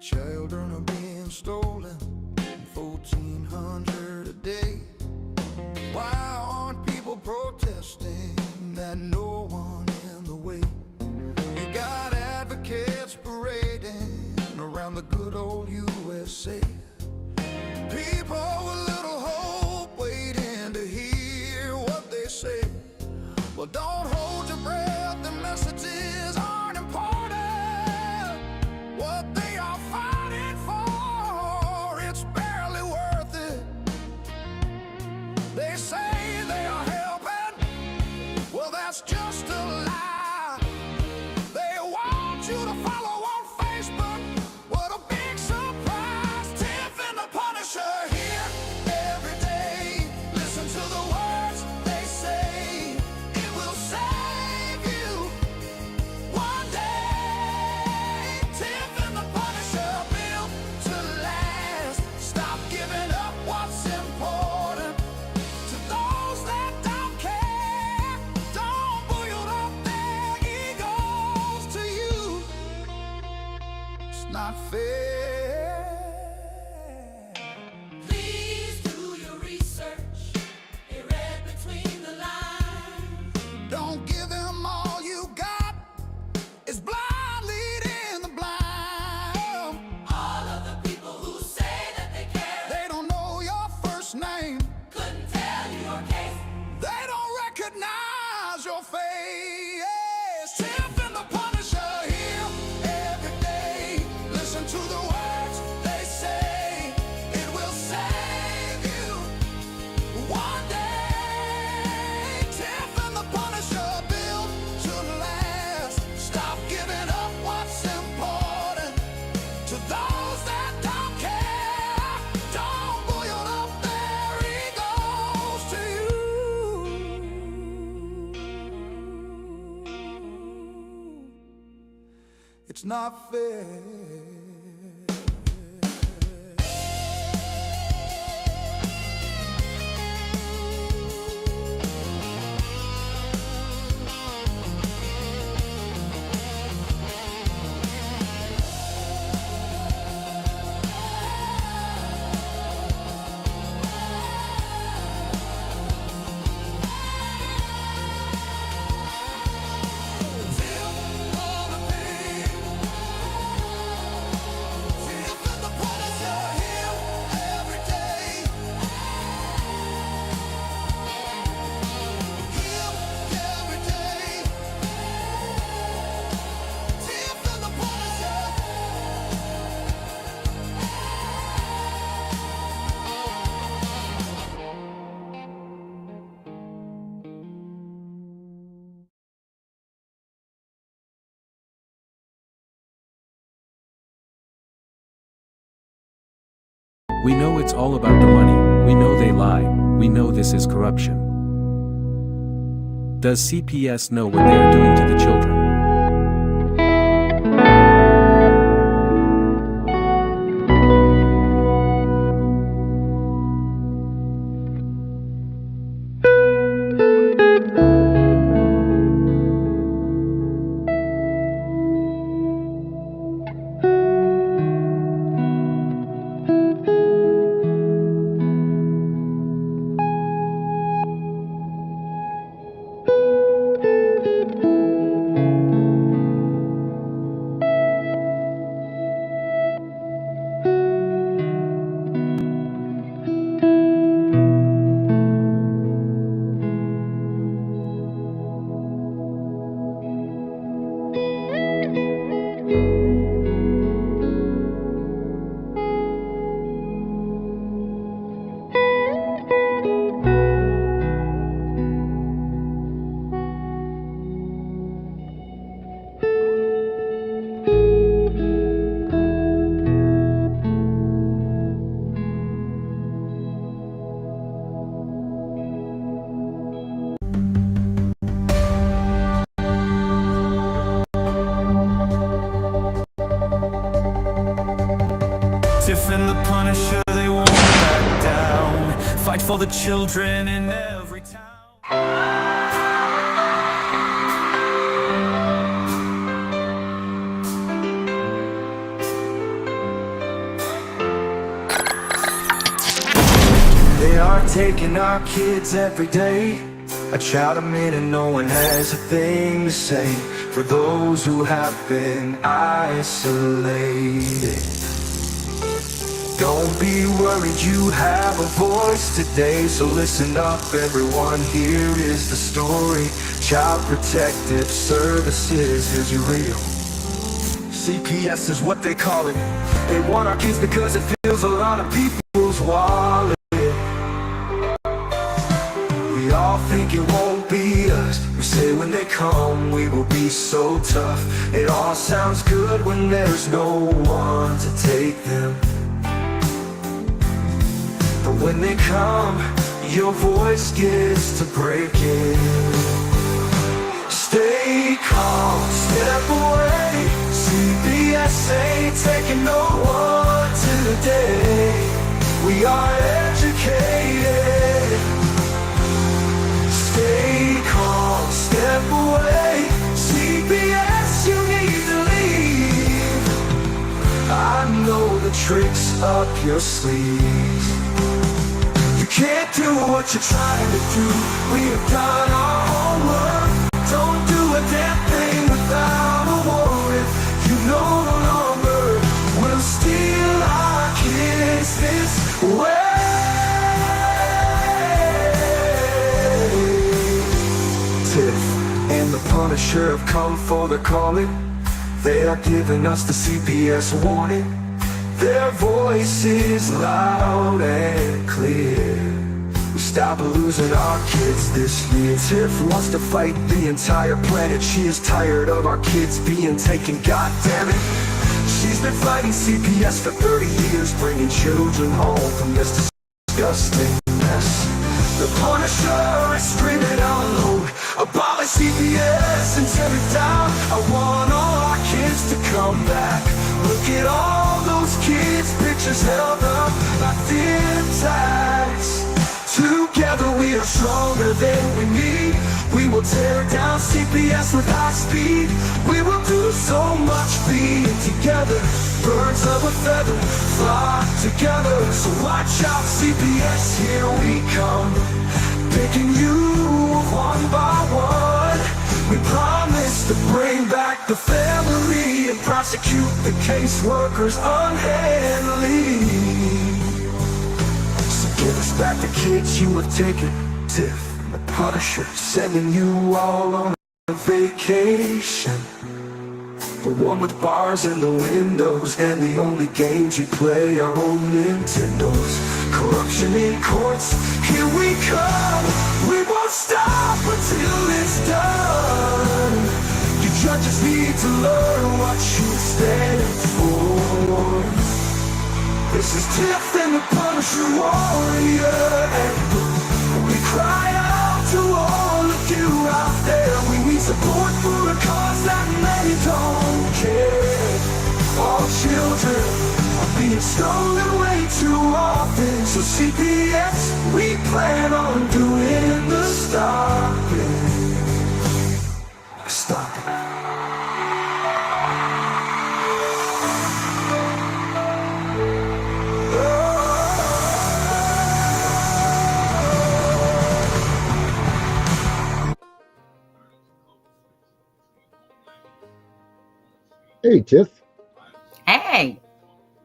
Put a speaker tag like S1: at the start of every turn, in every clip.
S1: Children are being stolen, 1,400 a day. Why aren't people protesting that no one in the way? You got advocates parading around the good old USA. People with little hope waiting to hear what they say. Well, don't hold your breath, the messages aren't important. What they are fighting for, it's barely worth it. They say they are helping, well, that's just a lie. They want you to follow on Facebook. What a big surprise. Tiff and the Punisher here every day. Listen to the words they say. It will save you one day. Tiff and the Punisher, built to last. Stop giving up what's important to those that don't care. Don't build up their egos to you. It's not fair.
S2: Please do your research. Be read between the lines.
S1: Don't give them all you got. It's blind leading the blind.
S2: All of the people who say that they care
S1: They don't know your first name.
S2: couldn't tell you your case.
S1: They don't recognize your face. Tiff and the Punisher here every day. Listen to the words they say. It will save you one day. Tiff and the Punisher, built to last. Stop giving up what's important to those that don't care. Don't build up their egos to you. It's not fair.
S3: We know it's all about the money, we know they lie, we know this is corruption. Does CPS know what they are doing to the children?
S4: Tiff and the Punisher, they won't back down. Fight for the children in every town. They are taking our kids every day. I shout them in and no one has a thing to say for those who have been isolated. Don't be worried, you have a voice today. So listen up everyone, here is the story. Child Protective Services, here's your radio. CPS is what they call it. They want our kids because it fills a lot of people's wallet. We all think it won't be us. We say when they come we will be so tough. It all sounds good when there's no one to take them. But when they come, your voice gets to breaking. Stay calm, step away. CPS ain't taking no one today. We are educated. Stay calm, step away. CPS, you need to leave. I know the tricks up your sleeve. You can't do what you're trying to do. We have done our homework. Don't do a damn thing without a warrant. You no longer will steal our kids this way. Tiff and the Punisher have come for the calling. They are giving us the CPS warning. Their voice is loud and clear. We stop losing our kids this year. Tiff wants to fight the entire planet. She is tired of our kids being taken, god damn it. She's been fighting CPS for 30 years, bringing children home from this disgusting mess. The Punisher is screaming out loud, abolish CPS and tear it down. I want all our kids to come back. Look at all those kids, pictures held up like thin tags. Together we are stronger than we need. We will tear down CPS with high speed. We will do so much being together. Birds of a feather flock together. So watch out CPS, here we come. Picking you one by one. We promise to bring back the family and prosecute the caseworkers unhandily. So give us back the kids you have taken. Tiff and the Punisher sending you all on a vacation. The one with bars in the windows and the only games you play are on Nintendos. Corruption in courts, here we come. We won't stop until it's done. You judges need to learn what you stand for. This is Tiff and the Punisher warrior. We cry out to all of you out there. We need support for a cause that many don't care. All children are being stolen way too often. So CPS, we plan on doing the stopping. Stop it.
S5: Hey, Tiff.
S6: Hey,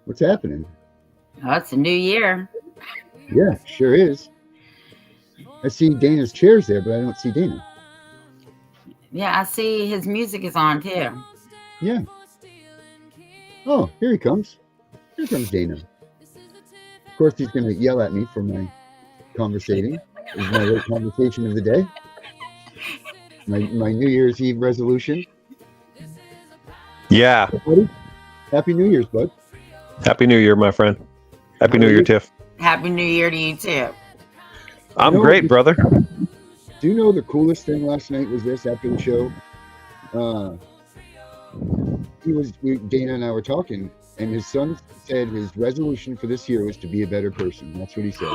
S5: What's happening?
S6: oh, it's a new year.
S5: Yeah, sure is. I see Dana's chairs there, but I don't see Dana.
S6: Yeah, I see his music is on too.
S5: Yeah. Oh, here he comes. Here comes Dana. Of course, he's going to yell at me for my conversating. This is my late conversation of the day. My New Year's Eve resolution.
S7: Yeah.
S5: Hey, buddy. Happy New Year's, bud.
S7: Happy New Year, my friend. Happy New Year, Tiff.
S6: Happy New Year to you too.
S7: I'm
S5: You know,
S7: great, brother.
S5: Do you know the coolest thing last night was this after the show? Dana and I were talking, and his son said his resolution for this year was to be a better person. That's what he said.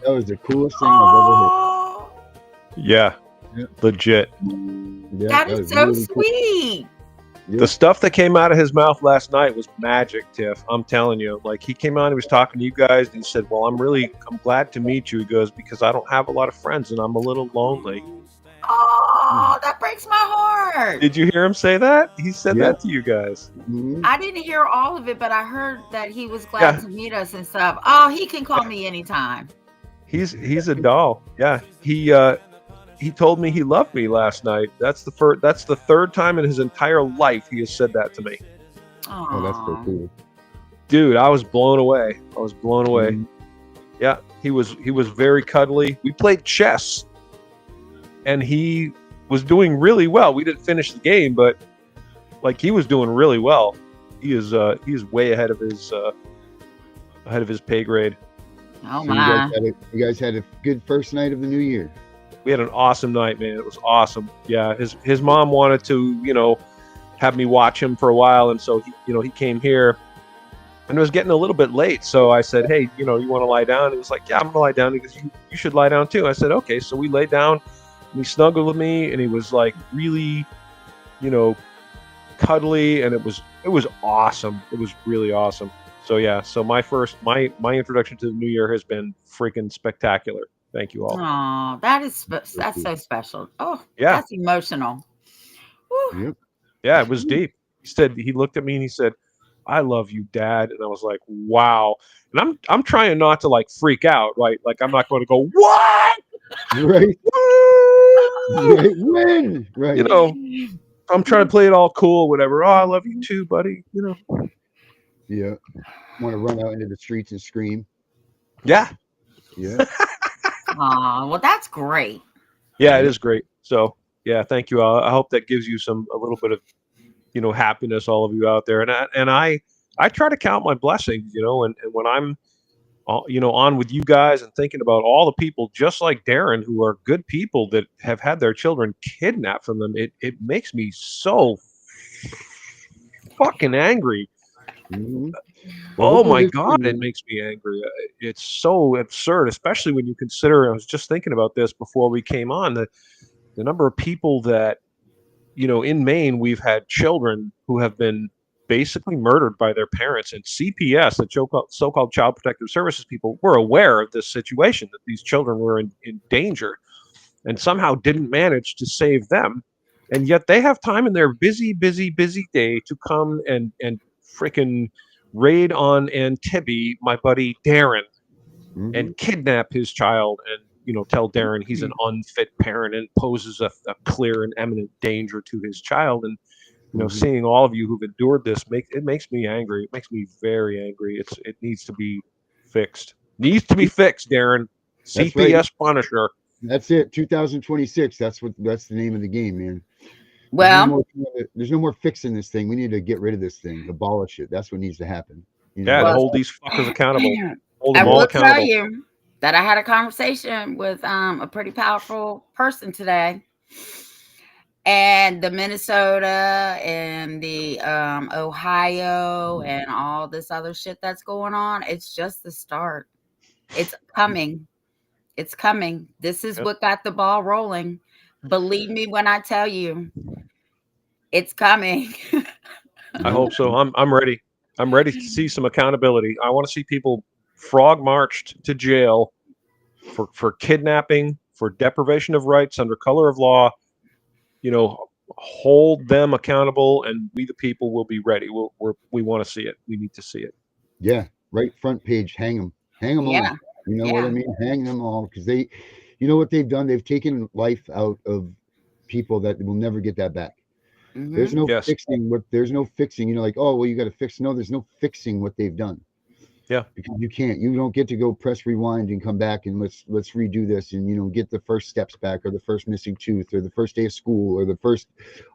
S5: That was the coolest thing I've ever heard.
S6: Oh,
S7: Yeah.
S5: Yeah.
S7: Legit.
S5: Yeah,
S6: that is
S5: was
S6: so
S5: really cool.
S6: sweet.
S7: The stuff that came out of his mouth last night was magic, Tiff. I'm telling you. Like, he came on, he was talking to you guys, and he said, well, I'm glad to meet you. He goes, because I don't have a lot of friends and I'm a little lonely.
S6: Oh, that breaks my heart.
S7: Did you hear him say that? He said that to you guys.
S5: Mhm.
S6: I didn't hear all of it, but I heard that he was glad to meet us and stuff. Oh, he can call me anytime.
S7: He's a doll. Yeah. He told me he loved me last night. That's the third time in his entire life he has said that to me.
S5: Oh, that's so cool.
S7: Dude, I was blown away.
S5: Mhm.
S7: Yeah, he was very cuddly. We played chess, and he was doing really well. We didn't finish the game, but like, he was doing really well. He is way ahead of his pay grade.
S6: Oh
S5: So
S6: my!
S5: you guys had a good first night of the new year.
S7: We had an awesome night, man. It was awesome. Yeah, his mom wanted to, have me watch him for a while, and so he came here, and it was getting a little bit late. So I said, hey, you want to lie down? He was like, yeah, I'm gonna lie down. He goes, you should lie down too. I said, okay. So we laid down, and he snuggled with me, and he was like really, cuddly, and it was awesome. It was really awesome. So yeah, so my introduction to the new year has been freaking spectacular. Thank you all.
S6: Oh, that's so special. Oh,
S7: Yeah.
S6: that's emotional. Whew.
S5: Yep.
S7: Yeah, it was deep. He looked at me and he said, I love you, Dad. And I was like, wow. And I'm trying not to like freak out, right? Like, I'm not going to go, what?
S5: Right.
S7: Woo!
S5: Right. When? Right.
S7: I'm trying to play it all cool, whatever. Oh, I love you too, buddy.
S5: Yeah. Want to run out into the streets and scream.
S7: Yeah.
S5: Yeah.
S6: Oh, well, that's great.
S7: Yeah, it is great. So yeah, thank you. I hope that gives you a little bit of, happiness, all of you out there. And I try to count my blessings, and when I'm, on with you guys and thinking about all the people just like Darren who are good people that have had their children kidnapped from them, it makes me so fucking angry.
S5: Mhm.
S7: Oh my
S5: hopefully
S7: God,
S5: this-
S7: it makes me angry. It's so absurd, especially when you consider, I was just thinking about this before we came on, the number of people that, in Maine, we've had children who have been basically murdered by their parents, and CPS, the so-called Child Protective Services people, were aware of this situation, that these children were in danger, and somehow didn't manage to save them. And yet they have time in their busy, busy, busy day to come and freaking raid on Antibes, my buddy Darren,
S5: Mhm.
S7: and kidnap his child, and tell Darren he's an unfit parent and poses a clear and imminent danger to his child. And
S5: Mhm.
S7: seeing all of you who've endured this makes me angry. It makes me very angry. It needs to be fixed. Needs to be fixed, Darren.
S5: That's
S7: CPS
S5: right.
S7: Punisher.
S5: That's it. 2026. That's the name of the game, man.
S6: Well,
S5: There's no more fixing this thing. We need to get rid of this thing, abolish it. That's what needs to happen.
S7: Yeah, to
S6: Well,
S7: hold these fuckers accountable. Hold
S6: I
S7: them all
S6: will tell
S7: accountable.
S6: you that I had a conversation with a pretty powerful person today. And the Minnesota and the Ohio and all this other shit that's going on, it's just the start. It's coming. It's coming. This is
S7: Yep.
S6: what got the ball rolling. Believe me when I tell you, it's coming.
S7: I hope so. I'm ready. I'm ready to see some accountability. I want to see people frog marched to jail for kidnapping, for deprivation of rights under color of law. Hold them accountable, and we the people will be ready. We want to see it. We need to see it.
S5: Yeah, right front page. Hang them
S6: Yeah.
S5: all. You know what I
S6: Yeah.
S5: mean? Hang them all, because you know what they've done? They've taken life out of people that will never get that back. There's
S6: Mhm.
S5: no
S7: Yes.
S5: fixing there's no fixing. Like, oh well, you got to fix. No, there's no fixing what they've done.
S7: Yeah.
S5: Because you don't get to go press rewind and come back and let's redo this and get the first steps back, or the first missing tooth, or the first day of school, or the first,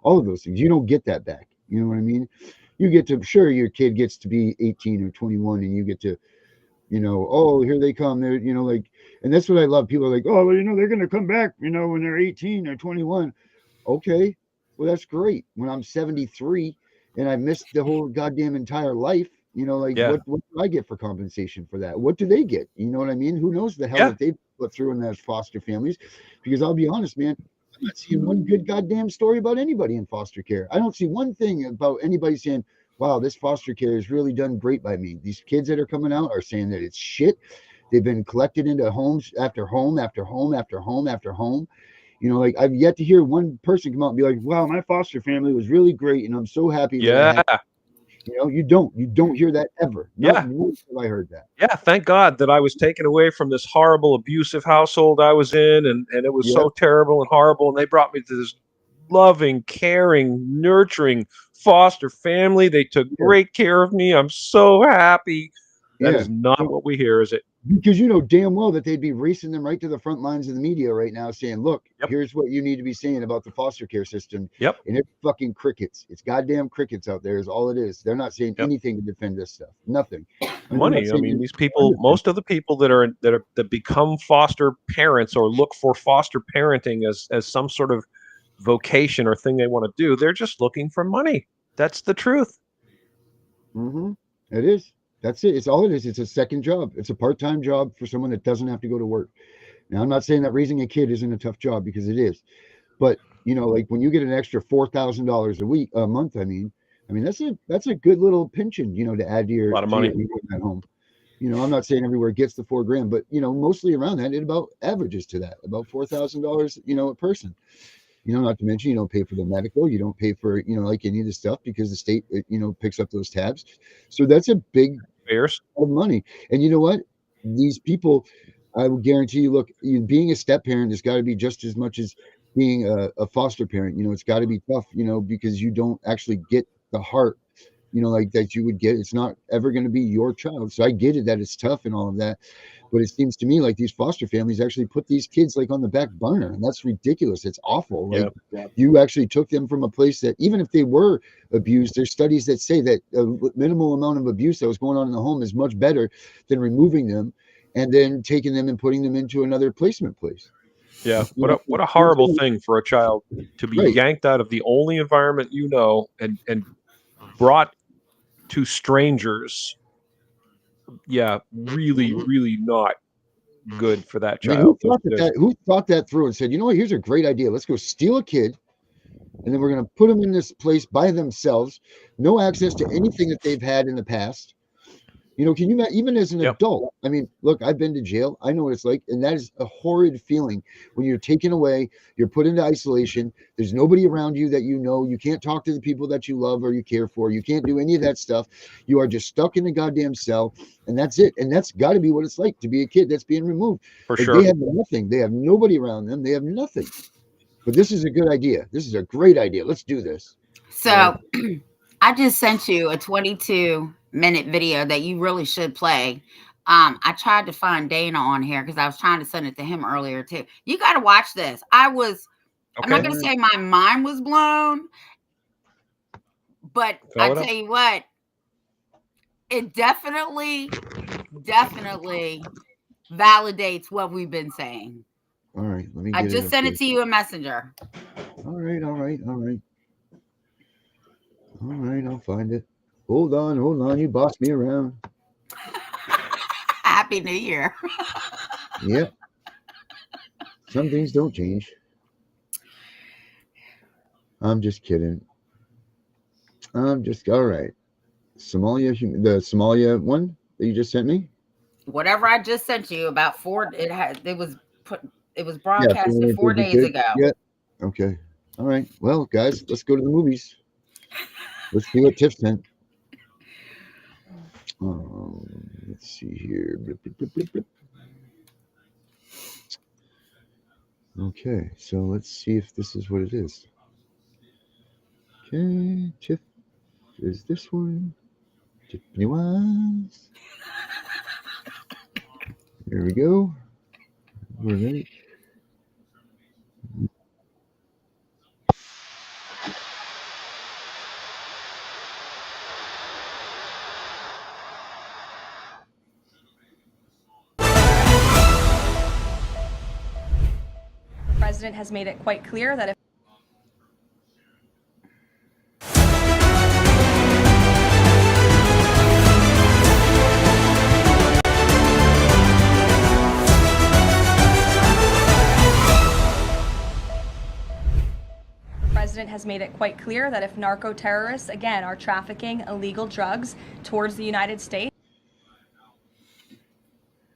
S5: all of those things. You don't get that back. You know what I mean? You get to, sure, your kid gets to be 18 or 21 and you get to, oh, here they come. They're, like, and that's what I love. People are like, oh, well, they're going to come back, when they're 18 or 21. Okay. Well, that's great. When I'm 73 and I missed the whole goddamn entire life,
S7: Yeah.
S5: what do I get for compensation for that? What do they get? You know what I mean? Who knows the hell
S7: Yeah.
S5: that they put through in those foster families? Because I'll be honest, man, I'm not seeing one good goddamn story about anybody in foster care. I don't see one thing about anybody saying, wow, this foster care has really done great by me. These kids that are coming out are saying that it's shit. They've been collected into homes after home after home after home after home. You know, like I've yet to hear one person come out and be like, wow, my foster family was really great and I'm so happy that I
S7: Yeah.
S5: had. You know, you don't hear that ever. Not
S7: Yeah.
S5: once have I heard that.
S7: Yeah. Thank God that I was taken away from this horrible, abusive household I was in, and it was
S5: Yeah,
S7: so terrible and horrible. And they brought me to this loving, caring, nurturing foster family. They took
S5: yeah,
S7: great care of me. I'm so happy. That
S5: yeah.
S7: is not what we hear, is it?
S5: Because you know damn well that they'd be racing them right to the front lines of the media right now saying, look,
S7: Yep.
S5: here's what you need to be saying about the foster care system.
S7: Yep.
S5: And it's fucking crickets. It's goddamn crickets out there is all it is. They're not saying
S7: Yep.
S5: anything to defend this stuff. Nothing. I mean, they're not
S7: Money. I
S5: saying
S7: mean,
S5: anything
S7: these
S5: to
S7: people,
S5: defend
S7: most of the people that become foster parents or look for foster parenting as some sort of vocation or thing they want to do, they're just looking for money. That's the truth.
S5: it. It is. That's it. It's all it is. It's a second job. It's a part-time job for someone that doesn't have to go to work. Now, I'm not saying that raising a kid isn't a tough job because it is. But you know, like when you get an extra $4,000 a month, I mean, that's a good little pension, you know, to add to
S7: A
S5: your
S7: lot of money.
S5: at home. You know, I'm not saying everywhere gets the $4,000, but you know, mostly around that, it about averages to that, about $4,000, you know, a person. You know, not to mention you don't pay for the medical, you don't pay for, you know, like any of the stuff because the state, you know, picks up those tabs. So that's a big
S7: Bears.
S5: of money. And you know what? These people, I will guarantee you, look, being a step parent has got to be just as much as being a foster parent. You know, it's got to be tough, you know, because you don't actually get the heart, you know, like that you would get. It's not ever going to be your child. So I get it that it's tough and all of that. But it seems to me like these foster families actually put these kids like on the back burner. And that's ridiculous. It's awful. Like you actually took them from a place that even if they were abused, there's studies that say that a minimal amount of abuse that was going on in the home is much better than removing them and then taking them and putting them into another placement place.
S7: Yeah.
S5: You know,
S7: What a horrible thing for a child to be
S5: Right.
S7: yanked out of the only environment you know and brought to strangers. Yeah, really, really not good for that
S5: I mean, who
S7: child.
S5: thought that through and said, you know what, here's a great idea. Let's go steal a kid and then we're going to put them in this place by themselves, no access to anything that they've had in the past. You know, can you even as an
S7: Yep.
S5: adult? I mean, look, I've been to jail. I know what it's like, and that is a horrid feeling when you're taken away, you're put into isolation. There's nobody around you that you know. You can't talk to the people that you love or you care for. You can't do any of that stuff. You are just stuck in a goddamn cell, and that's it. And that's got to be what it's like to be a kid that's being removed.
S7: For
S5: Like,
S7: sure.
S5: they have nothing. They have nobody around them. They have nothing. But this is a good idea. This is a great idea. Let's do this.
S6: So I just sent you a 22-minute video that you really should play. I tried to find Dana on here because I was trying to send it to him earlier too. You got to watch this. I'm not going to say my mind was blown, but I tell you what, it definitely validates what we've been saying.
S5: All right, let me.
S6: I just sent it to you in Messenger.
S5: All right. I'll find it. Hold on. You bossed me around.
S6: Happy New Year.
S5: Yep. Some things don't change. I'm just kidding. All right. The Somalia one that you just sent me.
S6: Whatever I just sent you about it was broadcasted 4 days ago.
S5: Yeah. Okay. All right. Well, guys, let's go to the movies. Let's see what Tiff sent. Let's see here. Blip, blip, blip, blip, blip. Okay, so let's see if this is what it is. Okay, Tiff is this one. Tiffany Wise. Here we go. All right.
S8: The president has made it quite clear that if has made it quite clear that if narco-terrorists, again, are trafficking illegal drugs towards the United States,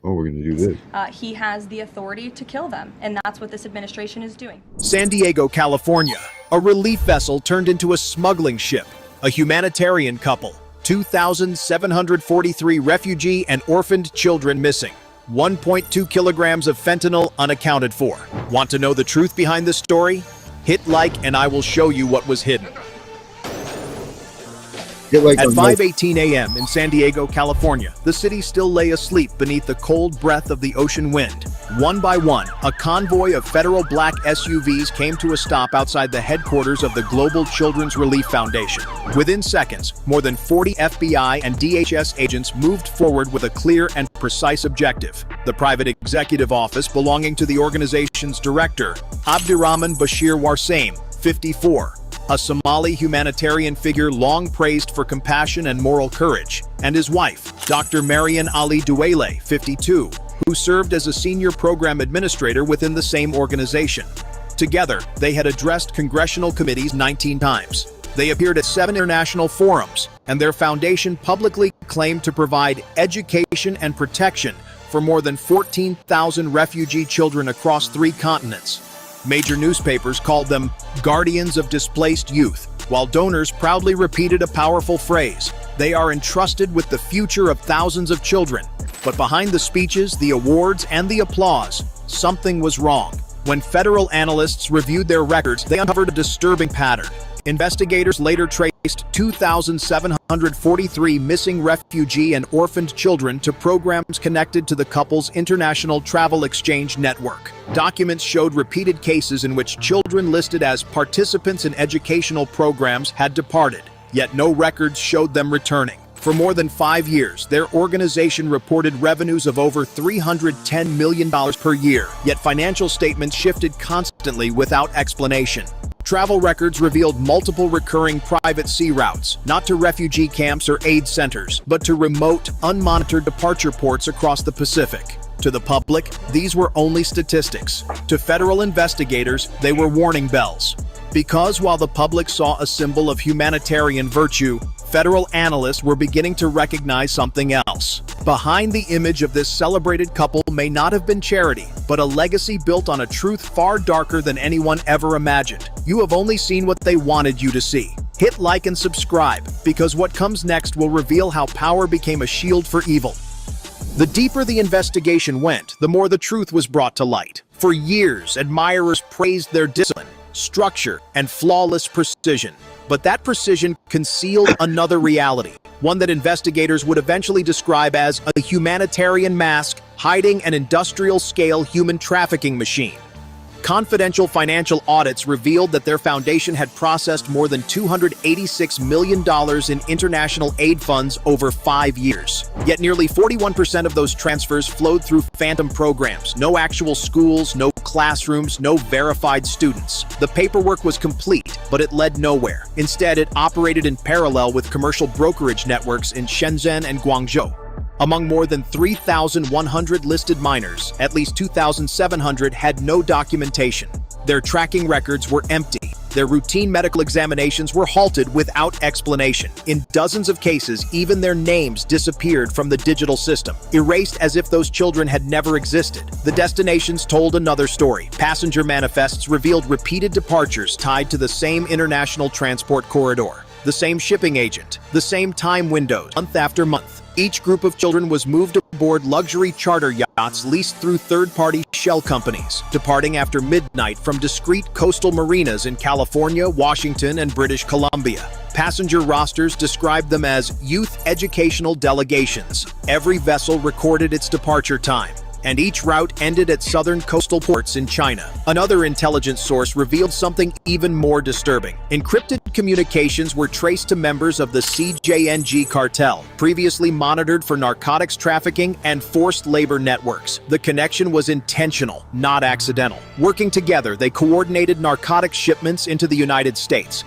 S5: Oh, we're going to do this.
S8: he has the authority to kill them, and that's what this administration is doing.
S9: San Diego, California. A relief vessel turned into a smuggling ship. A humanitarian couple. 2,743 refugee and orphaned children missing. 1.2 kilograms of fentanyl unaccounted for. Want to know the truth behind this story? Hit like and I will show you what was hidden.
S5: Get like
S9: At
S5: on
S9: 5:18 a.m. in San Diego, California, the city still lay asleep beneath the cold breath of the ocean wind. One by one, a convoy of federal black SUVs came to a stop outside the headquarters of the Global Children's Relief Foundation. Within seconds, more than 40 FBI and DHS agents moved forward with a clear and precise objective. The private executive office belonging to the organization's director, Abdirahman Bashir Warsaim, 54. A Somali humanitarian figure long praised for compassion and moral courage, and his wife, Dr. Marian Ali Duele, 52, who served as a senior program administrator within the same organization. Together, they had addressed congressional committees 19 times. They appeared at 7 international forums, and their foundation publicly claimed to provide education and protection for more than 14,000 refugee children across 3 continents. Major newspapers called them guardians of displaced youth, while donors proudly repeated a powerful phrase: they are entrusted with the future of thousands of children. But behind the speeches, the awards, and the applause, something was wrong. When federal analysts reviewed their records, they uncovered a disturbing pattern. Investigators later traced 2,743 missing refugee and orphaned children to programs connected to the couple's international travel exchange network. Documents showed repeated cases in which children listed as participants in educational programs had departed, yet no records showed them returning. For more than 5 years, their organization reported revenues of over $310 million per year, yet financial statements shifted constantly without explanation. Travel records revealed multiple recurring private sea routes, not to refugee camps or aid centers, but to remote, unmonitored departure ports across the Pacific. To the public, these were only statistics. To federal investigators, they were warning bells. Because while the public saw a symbol of humanitarian virtue, federal analysts were beginning to recognize something else. Behind the image of this celebrated couple may not have been charity, but a legacy built on a truth far darker than anyone ever imagined. You have only seen what they wanted you to see. Hit like and subscribe, because what comes next will reveal how power became a shield for evil. The deeper the investigation went, the more the truth was brought to light. For years, admirers praised their discipline, structure, and flawless precision. But that precision concealed another reality, one that investigators would eventually describe as a humanitarian mask hiding an industrial-scale human trafficking machine. Confidential financial audits revealed that their foundation had processed more than $286 million in international aid funds over 5 years. Yet nearly 41% of those transfers flowed through phantom programs. No actual schools, no classrooms, no verified students. The paperwork was complete, but it led nowhere. Instead, it operated in parallel with commercial brokerage networks in Shenzhen and Guangzhou. Among more than 3,100 listed minors, at least 2,700 had no documentation. Their tracking records were empty. Their routine medical examinations were halted without explanation. In dozens of cases, even their names disappeared from the digital system, erased as if those children had never existed. The destinations told another story. Passenger manifests revealed repeated departures tied to the same international transport corridor, the same shipping agent, the same time windows, month after month. Each group of children was moved aboard luxury charter yachts leased through third-party shell companies, departing after midnight from discreet coastal marinas in California, Washington, and British Columbia. Passenger rosters described them as youth educational delegations. Every vessel recorded its departure time, and each route ended at southern coastal ports in China. Another intelligence source revealed something even more disturbing. Encrypted communications were traced to members of the CJNG cartel, previously monitored for narcotics trafficking and forced labor networks. The connection was intentional, not accidental. Working together, they coordinated narcotics shipments into the United States.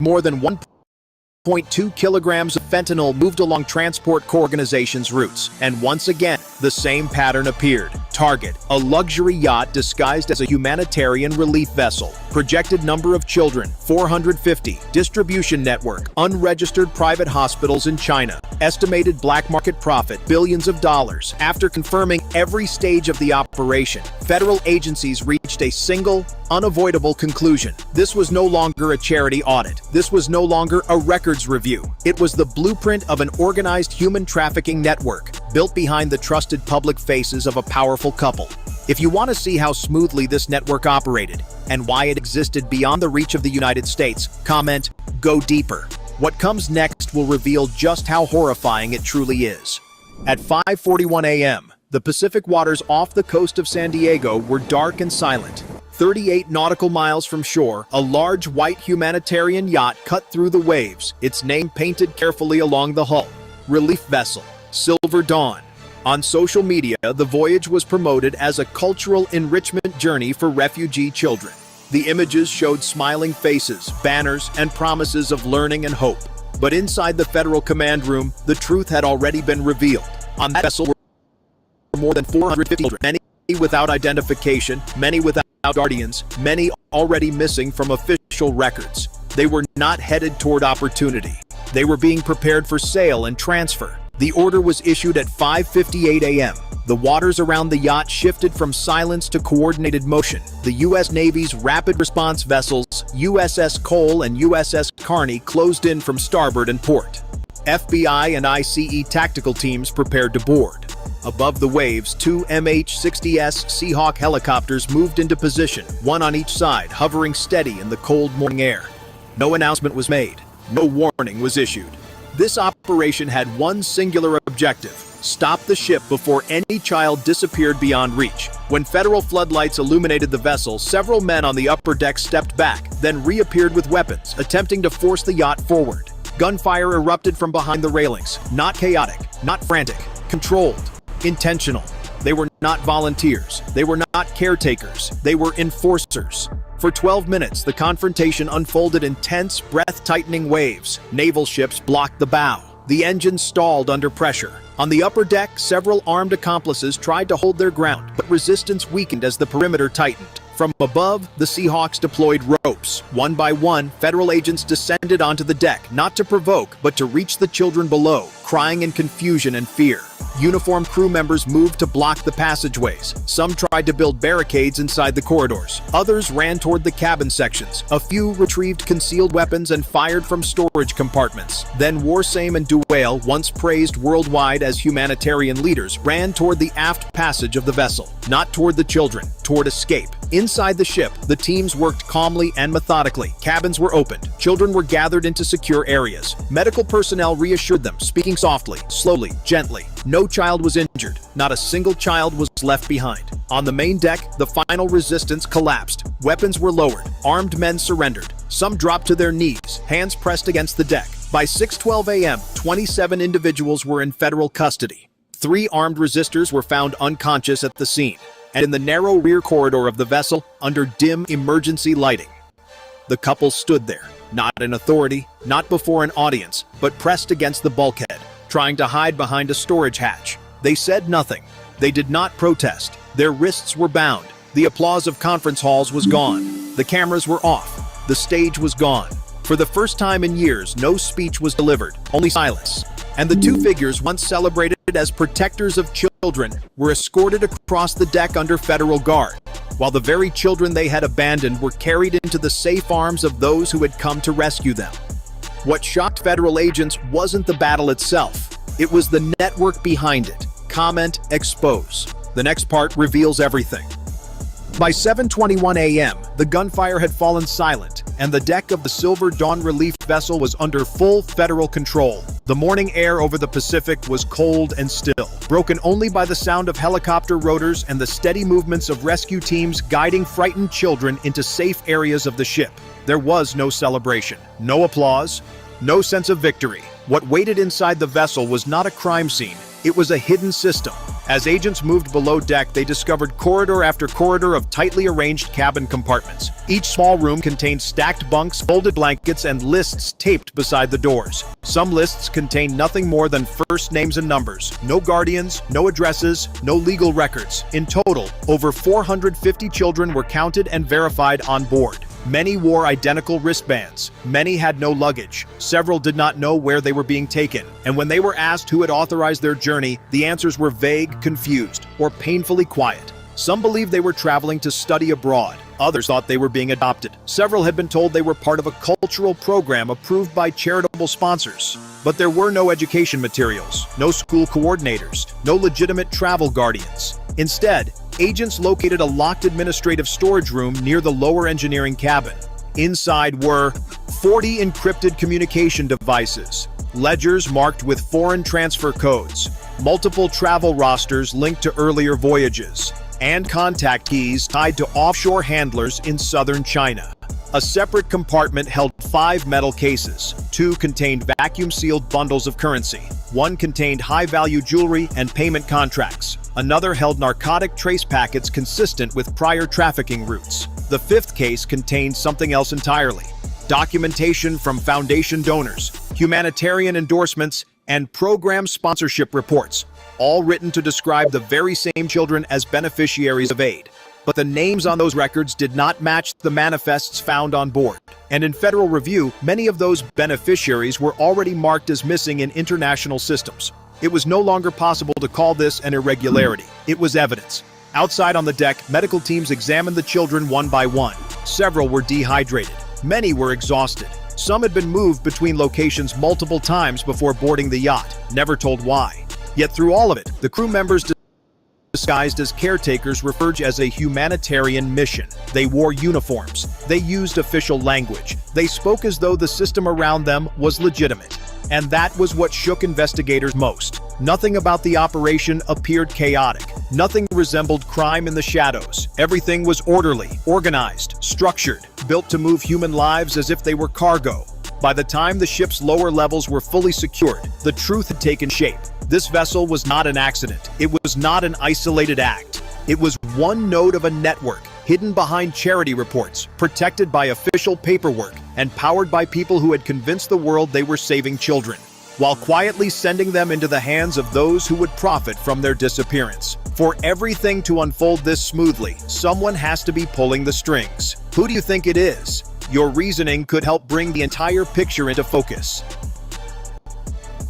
S9: More than 1.2 kilograms of fentanyl moved along transport organizations' routes, and once again, the same pattern appeared. Target, a luxury yacht disguised as a humanitarian relief vessel. Projected number of children, 450. Distribution network, unregistered private hospitals in China. Estimated black market profit, billions of dollars. After confirming every stage of the operation, federal agencies reached a single, unavoidable conclusion. This was no longer a charity audit. This was no longer a records review. It was the blueprint of an organized human trafficking network, built behind the trusted public faces of a powerful couple. If you want to see how smoothly this network operated, and why it existed beyond the reach of the United States, comment, "Go deeper." What comes next will reveal just how horrifying it truly is. At 5:41 a.m., the Pacific waters off the coast of San Diego were dark and silent. 38 nautical miles from shore, a large white humanitarian yacht cut through the waves, its name painted carefully along the hull. Relief vessel, Silver Dawn. On social media, the voyage was promoted as a cultural enrichment journey for refugee children. The images showed smiling faces, banners, and promises of learning and hope. But inside the federal command room, the truth had already been revealed. On that vessel were more than 450 children, many without identification, many without guardians, many already missing from official records. They were not headed toward opportunity. They were being prepared for sale and transfer. The order was issued at 5:58 a.m. The waters around the yacht shifted from silence to coordinated motion. The U.S. Navy's rapid response vessels, USS Cole and USS Carney, closed in from starboard and port. FBI and ICE tactical teams prepared to board. Above the waves, two MH-60S Seahawk helicopters moved into position, one on each side, hovering steady in the cold morning air. No announcement was made. No warning was issued. This operation had one singular objective: stop the ship before any child disappeared beyond reach. When federal floodlights illuminated the vessel, several men on the upper deck stepped back, then reappeared with weapons, attempting to force the yacht forward. Gunfire erupted from behind the railings. Not chaotic, not frantic, controlled, intentional. They were not volunteers. They were not caretakers. They were enforcers. For 12 minutes, the confrontation unfolded in tense, breath-tightening waves. Naval ships blocked the bow. The engines stalled under pressure. On the upper deck, several armed accomplices tried to hold their ground, but resistance weakened as the perimeter tightened. From above, the Seahawks deployed ropes. One by one, federal agents descended onto the deck, not to provoke, but to reach the children below, crying in confusion and fear. Uniformed crew members moved to block the passageways. Some tried to build barricades inside the corridors. Others ran toward the cabin sections. A few retrieved concealed weapons and fired from storage compartments. Then Warsame and Duale, once praised worldwide as humanitarian leaders, ran toward the aft passage of the vessel. Not toward the children, toward escape. Inside the ship, the teams worked calmly and methodically. Cabins were opened. Children were gathered into secure areas. Medical personnel reassured them, speaking softly, slowly, gently. No child was injured. Not a single child was left behind. On the main deck, the final resistance collapsed. Weapons were lowered. Armed men surrendered. Some dropped to their knees, hands pressed against the deck. By 6:12 a.m., 27 individuals were in federal custody. 3 armed resistors were found unconscious at the scene, and in the narrow rear corridor of the vessel, under dim emergency lighting. The couple stood there, not in authority, not before an audience, but pressed against the bulkhead, trying to hide behind a storage hatch. They said nothing. They did not protest. Their wrists were bound. The applause of conference halls was gone. The cameras were off. The stage was gone. For the first time in years, no speech was delivered, only silence. And the two figures, once celebrated as protectors of children, were escorted across the deck under federal guard, while the very children they had abandoned were carried into the safe arms of those who had come to rescue them. What shocked federal agents wasn't the battle itself. It was the network behind it. Comment, expose. The next part reveals everything. By 7:21 a.m., the gunfire had fallen silent, and the deck of the Silver Dawn relief vessel was under full federal control. The morning air over the Pacific was cold and still, broken only by the sound of helicopter rotors and the steady movements of rescue teams guiding frightened children into safe areas of the ship. There was no celebration, no applause, no sense of victory. What waited inside the vessel was not a crime scene. It was a hidden system, As agents moved below deck, they discovered corridor after corridor of tightly arranged cabin compartments. Each small room contained stacked bunks, folded blankets, and lists taped beside the doors. Some lists contained nothing more than first names and numbers. No guardians, no addresses, no legal records. In total, over 450 children were counted and verified on board. Many wore identical wristbands. Many had no luggage. Several did not know where they were being taken. And when they were asked who had authorized their journey, the answers were vague, confused, or painfully quiet. Some believed they were traveling to study abroad. Others thought they were being adopted. Several had been told they were part of a cultural program approved by charitable sponsors. But there were no education materials, no school coordinators, no legitimate travel guardians. Instead, agents located a locked administrative storage room near the lower engineering cabin. Inside were 40 encrypted communication devices, ledgers marked with foreign transfer codes, multiple travel rosters linked to earlier voyages, and contact keys tied to offshore handlers in southern China. A separate compartment held 5 metal cases. 2 contained vacuum-sealed bundles of currency. 1 contained high-value jewelry and payment contracts. Another held narcotic trace packets consistent with prior trafficking routes. The 5th case contained something else entirely: documentation from foundation donors, humanitarian endorsements, and program sponsorship reports, all written to describe the very same children as beneficiaries of aid. But the names on those records did not match the manifests found on board. And in federal review, many of those beneficiaries were already marked as missing in international systems. It was no longer possible to call this an irregularity. It was evidence. Outside on the deck, medical teams examined the children one by one. Several were dehydrated. Many were exhausted. Some had been moved between locations multiple times before boarding the yacht, never told why. Yet through all of it, the crew members disguised as caretakers referred to as a humanitarian mission. They wore uniforms. They used official language. They spoke as though the system around them was legitimate. And that was what shook investigators most. Nothing about the operation appeared chaotic. Nothing resembled crime in the shadows. Everything was orderly, organized, structured, built to move human lives as if they were cargo. By the time the ship's lower levels were fully secured, the truth had taken shape. This vessel was not an accident. It was not an isolated act. It was one node of a network, hidden behind charity reports, protected by official paperwork, and powered by people who had convinced the world they were saving children, while quietly sending them into the hands of those who would profit from their disappearance. For everything to unfold this smoothly, someone has to be pulling the strings. Who do you think it is? Your reasoning could help bring the entire picture into focus.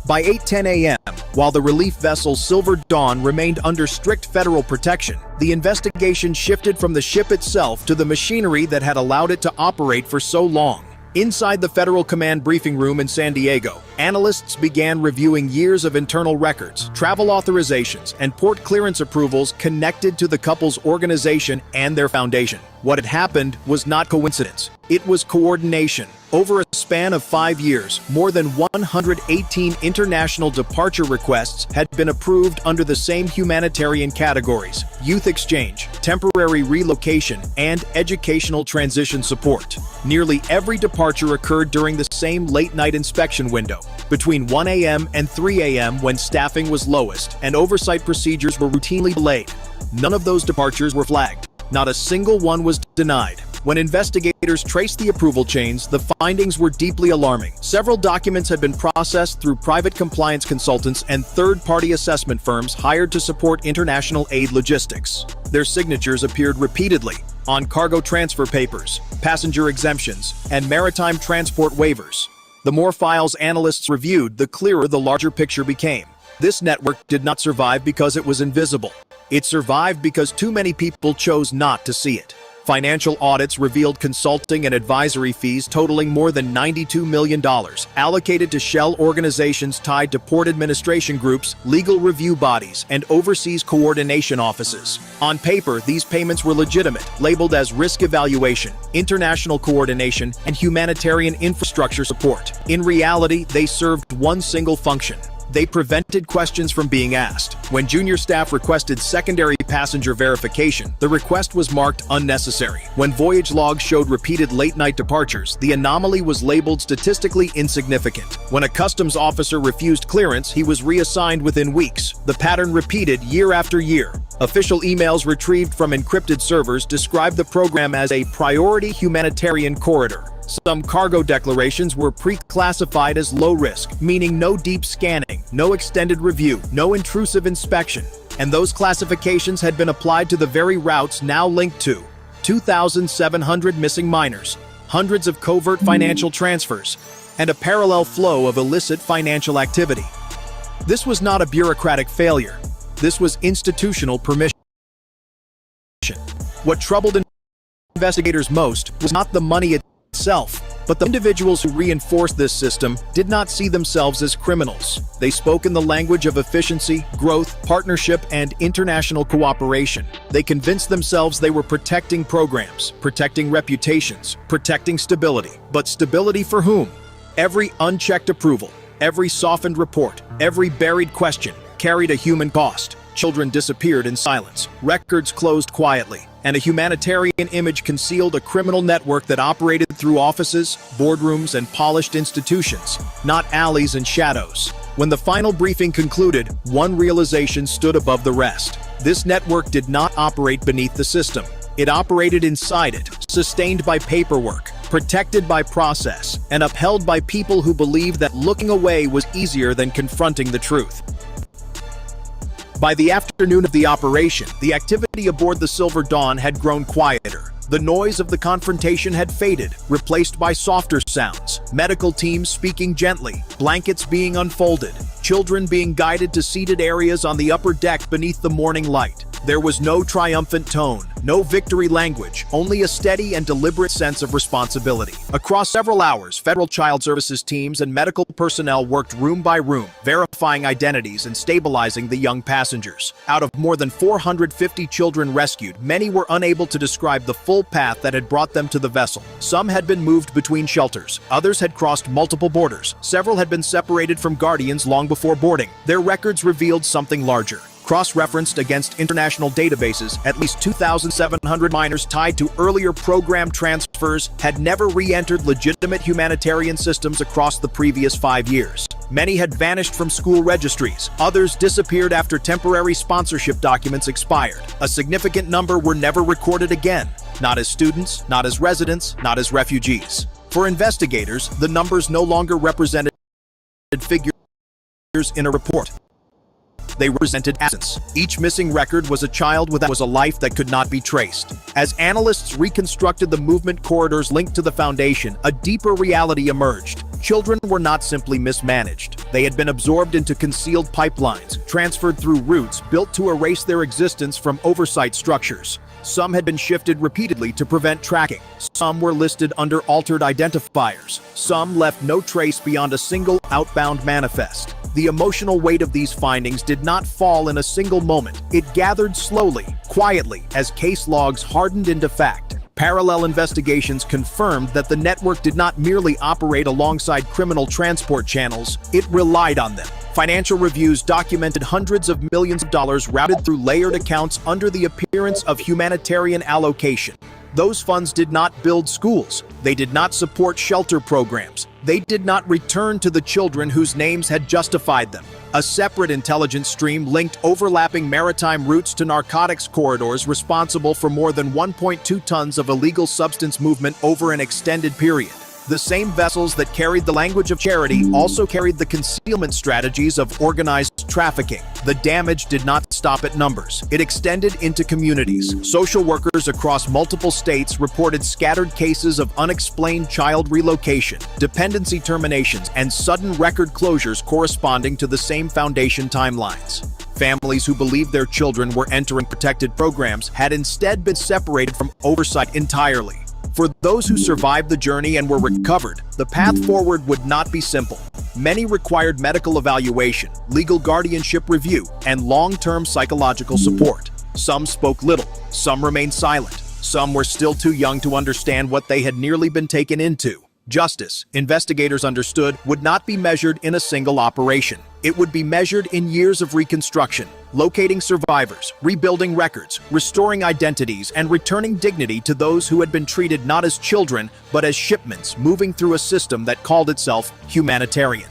S9: By 8:10 a.m., while the relief vessel Silver Dawn remained under strict federal protection, the investigation shifted from the ship itself to the machinery that had allowed it to operate for so long. Inside the Federal Command briefing room in San Diego, analysts began reviewing years of internal records, travel authorizations, and port clearance approvals connected to the couple's organization and their foundation. What had happened was not coincidence. It was coordination. Over a span of 5 years, more than 118 international departure requests had been approved under the same humanitarian categories: youth exchange, temporary relocation, and educational transition support. Nearly every departure occurred during the same late-night inspection window, between 1 a.m. and 3 a.m. when staffing was lowest and oversight procedures were routinely delayed. None of those departures were flagged. Not a single one was denied. When investigators traced the approval chains, the findings were deeply alarming. Several documents had been processed through private compliance consultants and third-party assessment firms hired to support international aid logistics. Their signatures appeared repeatedly on cargo transfer papers, passenger exemptions, and maritime transport waivers. The more files analysts reviewed, the clearer the larger picture became. This network did not survive because it was invisible. It survived because too many people chose not to see it. Financial audits revealed consulting and advisory fees totaling more than $92 million, allocated to shell organizations tied to port administration groups, legal review bodies, and overseas coordination offices. On paper, these payments were legitimate, labeled as risk evaluation, international coordination, and humanitarian infrastructure support. In reality, they served one single function: They prevented questions from being asked. When junior staff requested secondary passenger verification, the request was marked unnecessary. When voyage logs showed repeated late-night departures, the anomaly was labeled statistically insignificant. When a customs officer refused clearance, he was reassigned within weeks. The pattern repeated year after year. Official emails retrieved from encrypted servers described the program as a priority humanitarian corridor. Some cargo declarations were pre-classified as low risk, meaning no deep scanning, no extended review, no intrusive inspection. And those classifications had been applied to the very routes now linked to 2,700 missing minors, hundreds of covert financial transfers, and a parallel flow of illicit financial activity. This was not a bureaucratic failure. This was institutional permission. What troubled investigators most was not the money itself, but the individuals who reinforced this system did not see themselves as criminals. They spoke in the language of efficiency, growth, partnership, and international cooperation. They convinced themselves they were protecting programs, protecting reputations, protecting stability. But stability for whom? Every unchecked approval, every softened report, every buried question carried a human cost. Children disappeared in silence, records closed quietly, and a humanitarian image concealed a criminal network that operated through offices, boardrooms, and polished institutions, not alleys and shadows. When the final briefing concluded, one realization stood above the rest. This network did not operate beneath the system. It operated inside it, sustained by paperwork, protected by process, and upheld by people who believed that looking away was easier than confronting the truth. By the afternoon of the operation, the activity aboard the Silver Dawn had grown quieter. The noise of the confrontation had faded, replaced by softer sounds. Medical teams speaking gently, blankets being unfolded, children being guided to seated areas on the upper deck beneath the morning light. There was no triumphant tone, no victory language, only a steady and deliberate sense of responsibility. Across several hours, Federal Child Services teams and medical personnel worked room by room, verifying identities and stabilizing the young passengers. Out of more than 450 children rescued, many were unable to describe the full path that had brought them to the vessel. Some had been moved between shelters, others had crossed multiple borders, several had been separated from guardians long before boarding. Their records revealed something larger. Cross-referenced against international databases, at least 2,700 minors tied to earlier program transfers had never re-entered legitimate humanitarian systems across the previous 5 years. Many had vanished from school registries. Others disappeared after temporary sponsorship documents expired. A significant number were never recorded again, not as students, not as residents, not as refugees. For investigators, the numbers no longer represented figures in a report. They represented absence. Each missing record was a child with a life that could not be traced. As analysts reconstructed the movement corridors linked to the Foundation, a deeper reality emerged. Children were not simply mismanaged. They had been absorbed into concealed pipelines, transferred through routes built to erase their existence from oversight structures. Some had been shifted repeatedly to prevent tracking. Some were listed under altered identifiers. Some left no trace beyond a single outbound manifest. The emotional weight of these findings did not fall in a single moment. It gathered slowly, quietly, as case logs hardened into fact. Parallel investigations confirmed that the network did not merely operate alongside criminal transport channels, it relied on them. Financial reviews documented hundreds of millions of dollars routed through layered accounts under the appearance of humanitarian allocation. Those funds did not build schools. They did not support shelter programs. They did not return to the children whose names had justified them. A separate intelligence stream linked overlapping maritime routes to narcotics corridors responsible for more than 1.2 tons of illegal substance movement over an extended period. The same vessels that carried the language of charity also carried the concealment strategies of organized trafficking. The damage did not stop at numbers. It extended into communities. Social workers across multiple states reported scattered cases of unexplained child relocation, dependency terminations, and sudden record closures corresponding to the same Foundation timelines. Families who believed their children were entering protected programs had instead been separated from oversight entirely. For those who survived the journey and were recovered, the path forward would not be simple. Many required medical evaluation, legal guardianship review, and long-term psychological support. Some spoke little, some remained silent, some were still too young to understand what they had nearly been taken into. Justice, investigators understood, would not be measured in a single operation. It would be measured in years of reconstruction, locating survivors, rebuilding records, restoring identities, and returning dignity to those who had been treated not as children, but as shipments moving through a system that called itself humanitarian.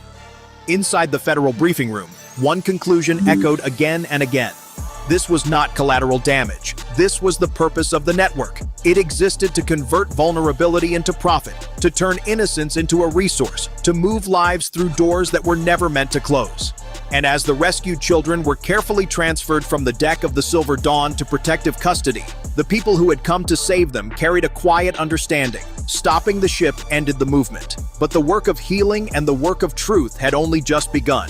S9: Inside the federal briefing room, one conclusion echoed again and again. This was not collateral damage. This was the purpose of the network. It existed to convert vulnerability into profit, to turn innocence into a resource, to move lives through doors that were never meant to close. And as the rescued children were carefully transferred from the deck of the Silver Dawn to protective custody, the people who had come to save them carried a quiet understanding. Stopping the ship ended the movement, but the work of healing and the work of truth had only just begun.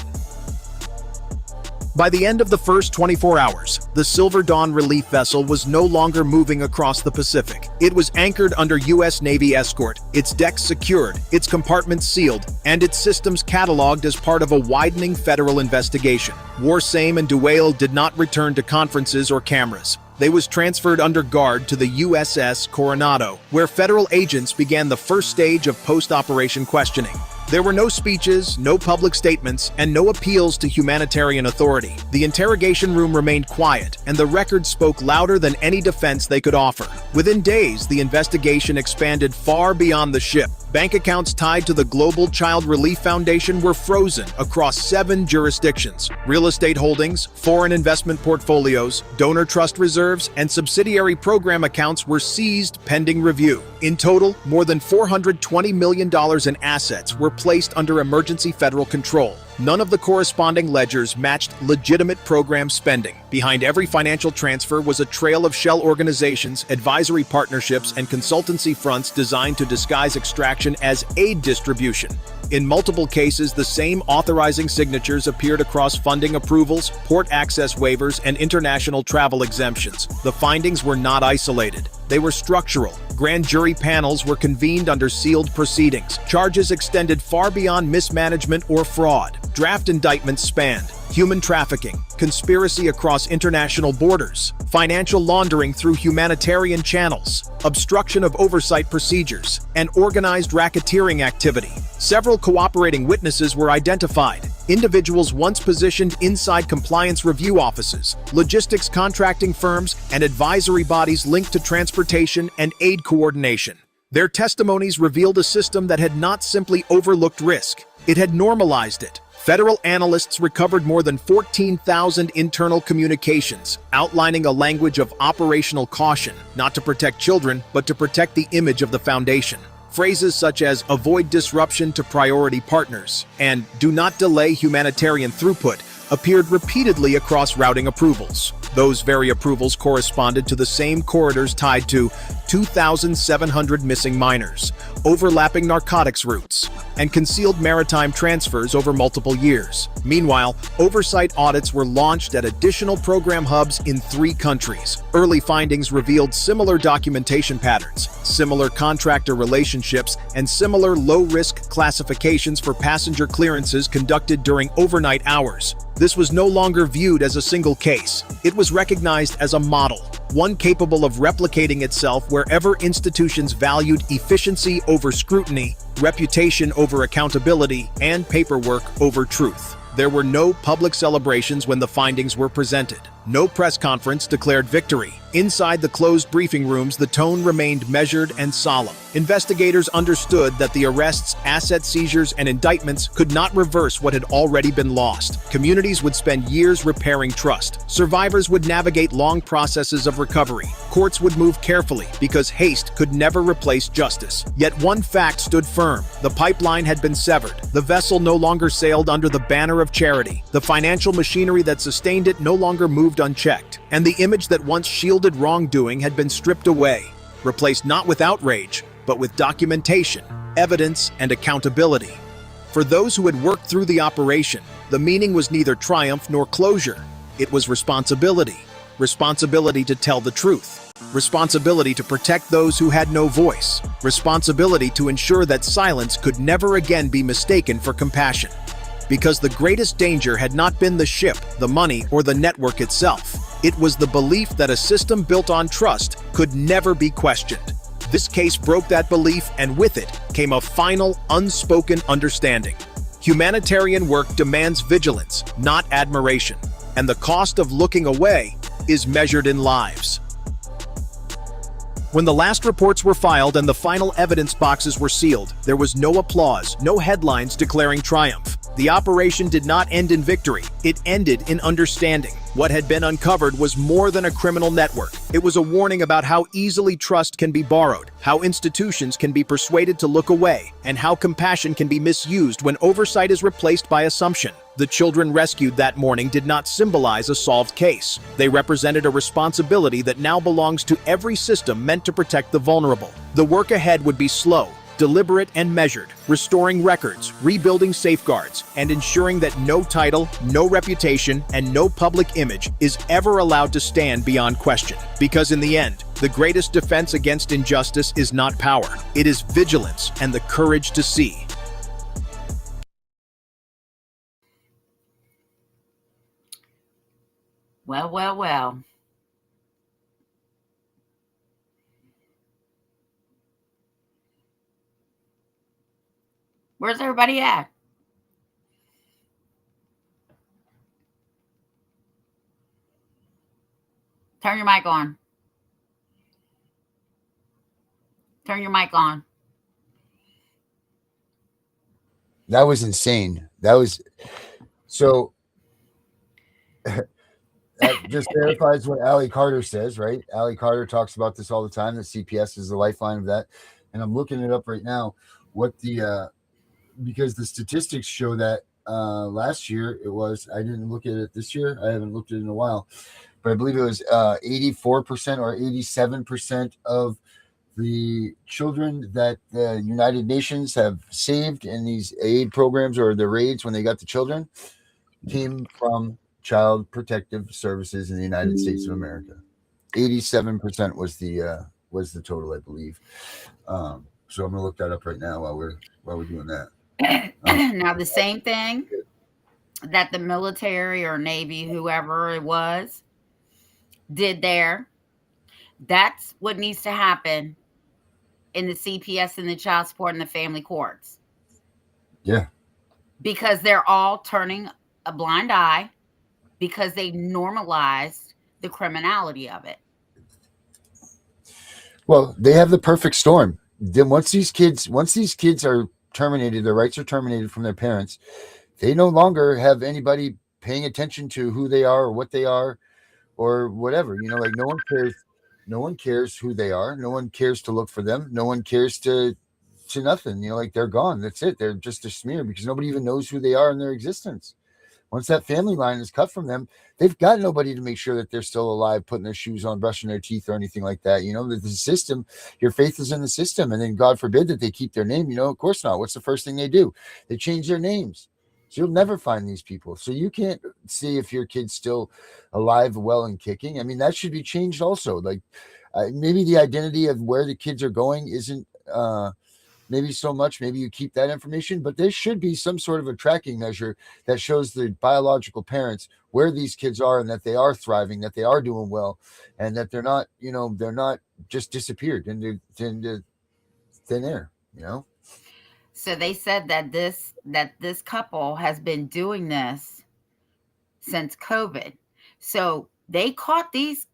S9: By the end of the first 24 hours, the Silver Dawn relief vessel was no longer moving across the Pacific. It was anchored under U.S. Navy escort, its decks secured, its compartments sealed, and its systems cataloged as part of a widening federal investigation. Warsame and Duale did not return to conferences or cameras. They was transferred under guard to the USS Coronado, where federal agents began the first stage of post-operation questioning. There were no speeches, no public statements, and no appeals to humanitarian authority. The interrogation room remained quiet, and the records spoke louder than any defense they could offer. Within days, the investigation expanded far beyond the ship. Bank accounts tied to the Global Child Relief Foundation were frozen across 7 jurisdictions. Real estate holdings, foreign investment portfolios, donor trust reserves, and subsidiary program accounts were seized pending review. In total, more than $420 million in assets were placed under emergency federal control. None of the corresponding ledgers matched legitimate program spending. Behind every financial transfer was a trail of shell organizations, advisory partnerships, and consultancy fronts designed to disguise extraction as aid distribution. In multiple cases, the same authorizing signatures appeared across funding approvals, port access waivers, and international travel exemptions. The findings were not isolated. They were structural. Grand jury panels were convened under sealed proceedings. Charges extended far beyond mismanagement or fraud. Draft indictments spanned human trafficking, conspiracy across international borders, financial laundering through humanitarian channels, obstruction of oversight procedures, and organized racketeering activity. Several cooperating witnesses were identified. Individuals once positioned inside compliance review offices, logistics contracting firms, and advisory bodies linked to transportation and aid coordination. Their testimonies revealed a system that had not simply overlooked risk, it had normalized it. Federal analysts recovered more than 14,000 internal communications, outlining a language of operational caution, not to protect children, but to protect the image of the foundation. Phrases such as "avoid disruption to priority partners" and "do not delay humanitarian throughput" appeared repeatedly across routing approvals. Those very approvals corresponded to the same corridors tied to 2,700 missing minors, overlapping narcotics routes, and concealed maritime transfers over multiple years. Meanwhile, oversight audits were launched at additional program hubs in 3 countries. Early findings revealed similar documentation patterns, similar contractor relationships, and similar low-risk classifications for passenger clearances conducted during overnight hours. This was no longer viewed as a single case. It was recognized as a model, one capable of replicating itself wherever institutions valued efficiency over scrutiny, reputation over accountability, and paperwork over truth. There were no public celebrations when the findings were presented. No press conference declared victory. Inside the closed briefing rooms, the tone remained measured and solemn. Investigators understood that the arrests, asset seizures, and indictments could not reverse what had already been lost. Communities would spend years repairing trust. Survivors would navigate long processes of recovery. Courts would move carefully because haste could never replace justice. Yet one fact stood firm. The pipeline had been severed. The vessel no longer sailed under the banner of charity. The financial machinery that sustained it no longer moved unchecked. And the image that once shielded wrongdoing had been stripped away, replaced not with outrage, but with documentation, evidence, and accountability. For those who had worked through the operation, the meaning was neither triumph nor closure. It was responsibility. Responsibility to tell the truth. Responsibility to protect those who had no voice. Responsibility to ensure that silence could never again be mistaken for compassion. Because the greatest danger had not been the ship, the money, or the network itself. It was the belief that a system built on trust could never be questioned. This case broke that belief, and with it came a final, unspoken understanding. Humanitarian work demands vigilance, not admiration, and the cost of looking away is measured in lives. When the last reports were filed and the final evidence boxes were sealed, there was no applause, no headlines declaring triumph. The operation did not end in victory, it ended in understanding. What had been uncovered was more than a criminal network. It was a warning about how easily trust can be borrowed, how institutions can be persuaded to look away, and how compassion can be misused when oversight is replaced by assumption. The children rescued that morning did not symbolize a solved case. They represented a responsibility that now belongs to every system meant to protect the vulnerable. The work ahead would be slow, deliberate and measured, restoring records, rebuilding safeguards, and ensuring that no title, no reputation, and no public image is ever allowed to stand beyond question. Because in the end, the greatest defense against injustice is not power. It is vigilance and the courage to see.
S6: Well, well, well. Where's everybody at? Turn your mic on. Turn your mic on.
S5: That was insane. That was so. That just verifies what Allie Carter says, right? Allie Carter talks about this all the time. That CPS is the lifeline of that, and I'm looking it up right now. What the because the statistics show that last year it was. I didn't look at it this year. I haven't looked at it in a while, but I believe it was 84% or 87% of the children that the United Nations have saved in these aid programs or the raids when they got the children came from Child Protective Services in the United States of America. 87% was the total, I believe. So I'm gonna look that up right now while we're doing that.
S6: Now the same thing that the military or Navy, whoever it was, did there, that's what needs to happen in the CPS and the child support and the family courts.
S5: Yeah.
S6: Because they're all turning a blind eye because they normalized the criminality of it.
S5: Well, they have the perfect storm. Then once these kids are terminated, their rights are terminated from their parents, they no longer have anybody paying attention to who they are or what they are or whatever. You know, like no one cares who they are. No one cares to look for them. No one cares to nothing. You know, like they're gone. That's it. They're just a smear because nobody even knows who they are in their existence. Once that family line is cut from them, they've got nobody to make sure that they're still alive, putting their shoes on, brushing their teeth, or anything like that. You know, the system, your faith is in the system. And then God forbid that they keep their name. You know, of course not. What's the first thing they do? They change their names. So you'll never find these people. So you can't see if your kid's still alive, well, and kicking. I mean, that should be changed also. Like maybe the identity of where the kids are going isn't maybe so much. Maybe you keep that information, but there should be some sort of a tracking measure that shows the biological parents where these kids are and that they are thriving, that they are doing well, and that they're not, you know, they're not just disappeared into thin air, you know?
S6: So they said that this couple has been doing this since COVID. So they caught this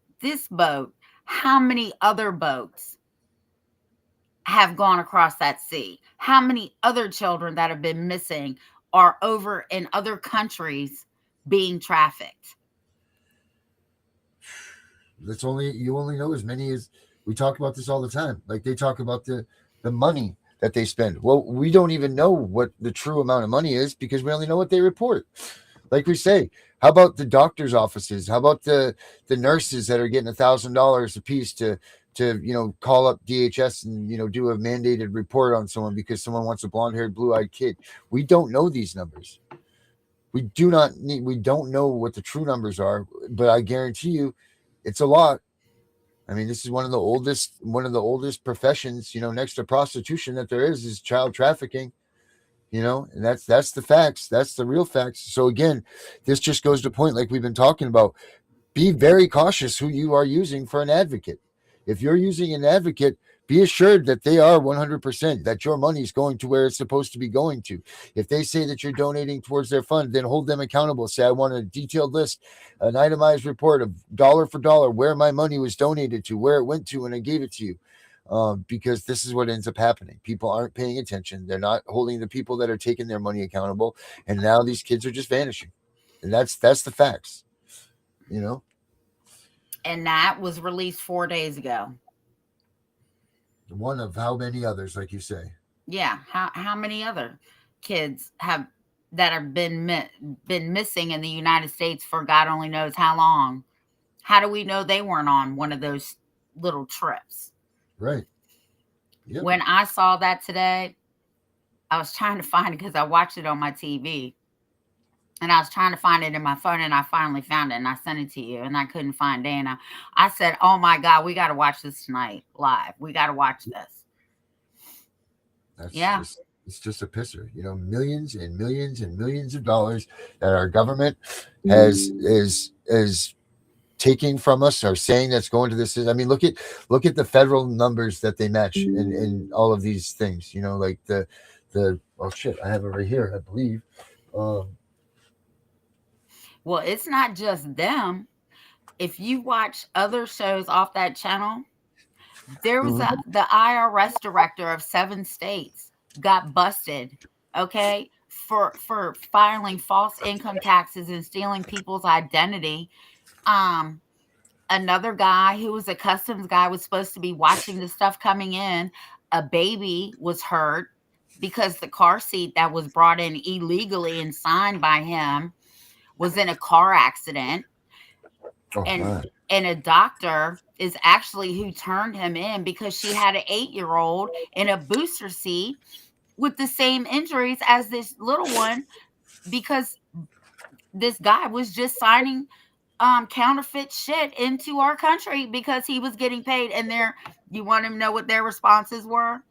S6: boat. How many other boats have gone across that sea? How many other children that have been missing are over in other countries being trafficked?
S5: You only know as many as we talk about this all the time. Like they talk about the money that they spend. Well, we don't even know what the true amount of money is because we only know what they report. Like we say, how about the doctor's offices? How about the nurses that are getting $1,000 a piece to you know, call up DHS and, you know, do a mandated report on someone because someone wants a blonde-haired, blue-eyed kid? We don't know these numbers. We don't know what the true numbers are, but I guarantee you it's a lot. I mean, this is one of the oldest professions, you know, next to prostitution that there is child trafficking, you know, and that's the facts. That's the real facts. So again, this just goes to point, like we've been talking about, be very cautious who you are using for an advocate. If you're using an advocate Be assured that they are 100%, that your money is going to where it's supposed to be going to. If they say that you're donating towards their fund, then hold them accountable. Say, I want a detailed list, an itemized report of dollar for dollar where my money was donated to, where it went to, and I gave it to you. Because this is what ends up happening. People aren't paying attention. They're not holding the people that are taking their money accountable. And now these kids are just vanishing. And that's the facts, you know?
S6: And that was released 4 days ago.
S5: One of how many others, like you say?
S6: Yeah. How many other kids have been missing in the United States for God only knows how long? How do we know they weren't on one of those little trips?
S5: Right. Yep.
S6: When I saw that today, I was trying to find it because I watched it on my TV. And I was trying to find it in my phone, and I finally found it, and I sent it to you, and I couldn't find Dana. I said, oh, my God, we got to watch this tonight live. We got to watch this.
S5: It's just a pisser, you know, millions and millions and millions of dollars that our government is taking from us, or saying that's going to this. I mean, look at the federal numbers that they match in all of these things, you know, like the oh shit, I have it right here, I believe.
S6: Well, it's not just them. If you watch other shows off that channel, there was the IRS director of 7 states got busted, okay, for filing false income taxes and stealing people's identity. Another guy who was a customs guy was supposed to be watching the stuff coming in. A baby was hurt because the car seat that was brought in illegally and signed by him was in a car accident. And a doctor is actually who turned him in because she had an 8-year-old in a booster seat with the same injuries as this little one, because this guy was just signing counterfeit shit into our country because he was getting paid. And you want to know what their responses were?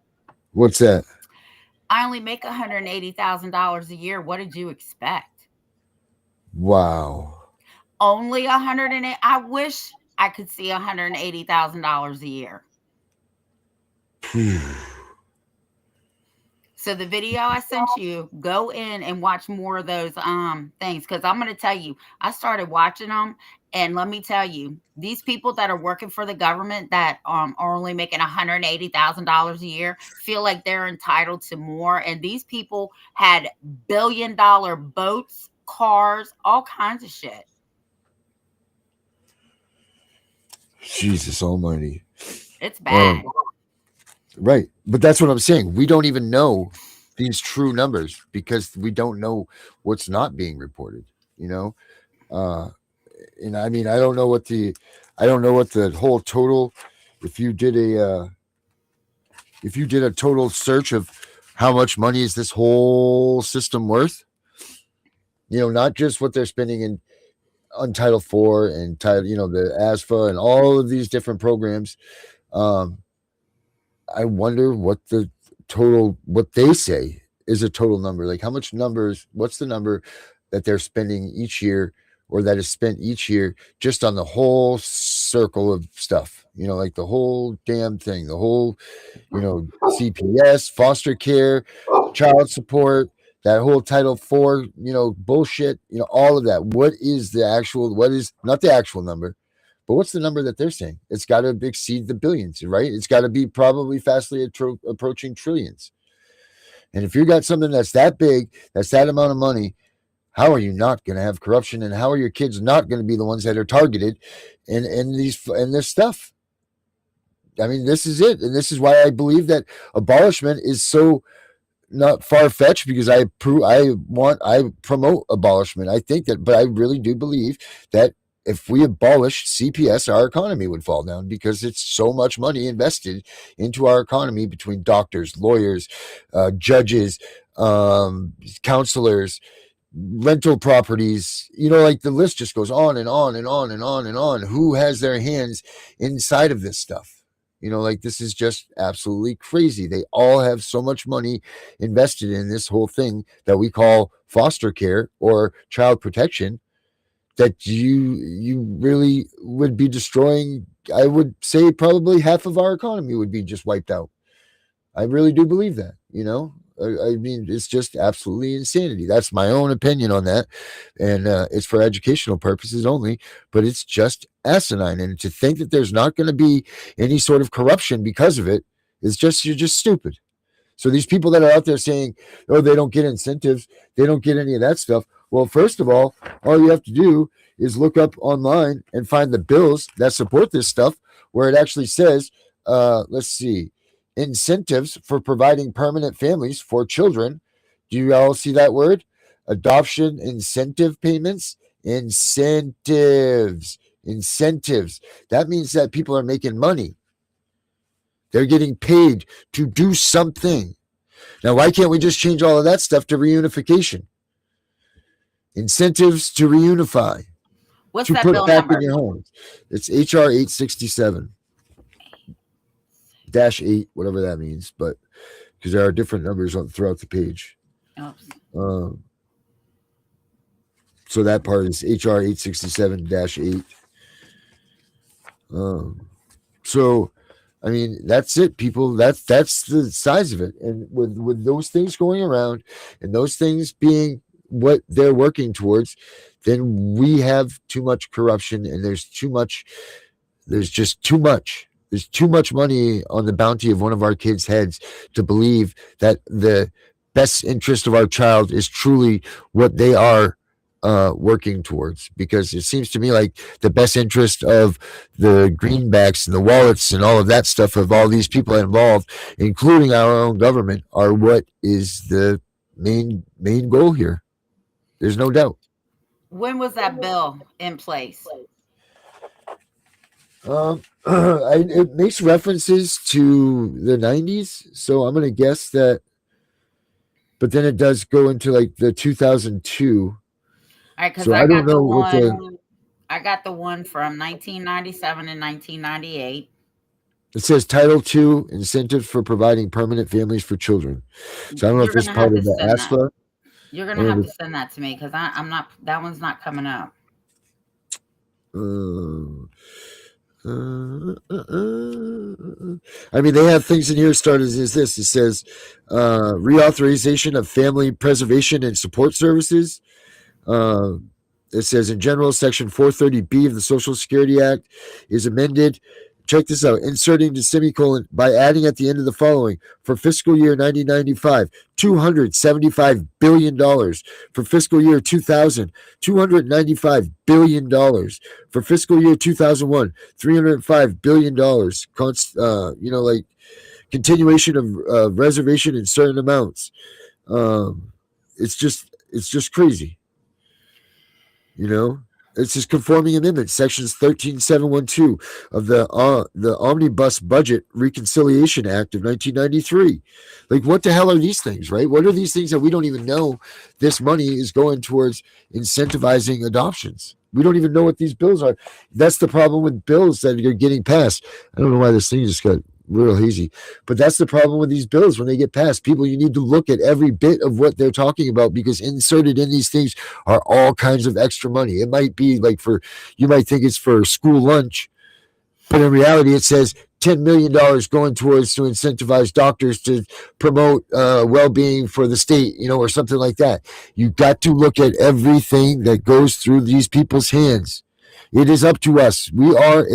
S5: What's that?
S6: I only make $180,000 a year. What did you expect?
S5: Wow.
S6: Only 108. I wish I could see $180,000 a year. So the video I sent you, go in and watch more of those things, because I'm going to tell you, I started watching them, and let me tell you, these people that are working for the government that are only making $180,000 a year feel like they're entitled to more. And these people had billion-dollar boats, cars, all kinds of shit.
S5: Jesus almighty.
S6: It's bad.
S5: Right. But that's what I'm saying. We don't even know these true numbers because we don't know what's not being reported, you know? And I mean, I don't know what the whole total, if you did a total search of how much money is this whole system worth, you know, not just what they're spending in on Title IV and the ASFA and all of these different programs. I wonder what they say is a total number. Like what's the number that they're spending each year, or that is spent each year just on the whole circle of stuff, you know, like the whole damn thing, the whole, you know, CPS, foster care, child support, that whole Title IV, you know, bullshit, you know, all of that. What is not the actual number, but what's the number that they're saying? It's got to exceed the billions, right? It's got to be probably fastly approaching trillions. And if you got something that's that big, that's that amount of money, how are you not going to have corruption? And how are your kids not going to be the ones that are targeted in this stuff? I mean, this is it. And this is why I believe that abolishment is so not far-fetched, because I promote abolishment. I think that, but I really do believe that if we abolished CPS, our economy would fall down, because it's so much money invested into our economy between doctors, lawyers, judges, counselors, rental properties, you know, like the list just goes on and on and on and on and on. Who has their hands inside of this stuff? You know, like, this is just absolutely crazy. They all have so much money invested in this whole thing that we call foster care or child protection, that you really would be destroying I would say probably half of our economy would be just wiped out. I really do believe that, I mean, it's just absolutely insanity. That's my own opinion on that. And it's for educational purposes only, but it's just asinine. And to think that there's not going to be any sort of corruption because of it is just, you're just stupid. So these people that are out there saying, oh, they don't get incentives, they don't get any of that stuff. Well, first of all you have to do is look up online and find the bills that support this stuff where it actually says, let's see, incentives for providing permanent families for children. Do you all see that word? Adoption incentive payments, incentives. That means that people are making money. They're getting paid to do something. Now, why can't we just change all of that stuff to reunification? Incentives to reunify.
S6: What's
S5: to
S6: that
S5: put
S6: bill
S5: back
S6: number?
S5: in your homes. It's HR 867-8, whatever that means, but because there are different numbers throughout the page.
S6: Oops.
S5: So that part is HR 867-8. So, I mean, that's it, people. That's the size of it. And with those things going around and those things being what they're working towards, then we have too much corruption, and there's just too much. There's too much money on the bounty of one of our kids' heads to believe that the best interest of our child is truly what they are working towards, because it seems to me like the best interest of the greenbacks and the wallets and all of that stuff of all these people involved, including our own government, are what is the main goal here. There's no doubt.
S6: When was that bill in place?
S5: It makes references to the 90s, so I'm going to guess that, but then it does go into like the 2002.
S6: All right, because
S5: So
S6: I
S5: I
S6: got
S5: don't know
S6: the
S5: what
S6: one. I got the one from 1997 and 1998.
S5: it says. Title II, incentives for providing permanent families for children. So I don't know if
S6: You're
S5: this is
S6: gonna have
S5: part
S6: to
S5: of the
S6: send that.
S5: ASFA.
S6: You're gonna have to send that to me because I'm not. That one's not coming up.
S5: I mean, they have things in here started as this. It says reauthorization of family preservation and support services. It says, in general, Section 430B of the Social Security Act is amended. Check this out. Inserting the semicolon by adding at the end of the following. For fiscal year 1995, $275 billion. For fiscal year 2000, $295 billion. For fiscal year 2001, $305 billion. Like continuation of reservation in certain amounts. It's just crazy. It's just conforming amendments, sections 13712 of the Omnibus Budget Reconciliation Act of 1993. Like, what the hell are these things, right? What are these things that we don't even know this money is going towards incentivizing adoptions? We don't even know what these bills are. That's the problem with bills that are getting passed. I don't know why this thing just got real hazy, but that's the problem with these bills when they get passed. People, you need to look at every bit of what they're talking about, because inserted in these things are all kinds of extra money. It might be like you might think it's for school lunch, but in reality it says $10 million going towards to incentivize doctors to promote well-being for the state, or something like that. You got to look at everything that goes through these people's hands. It is up to us. We are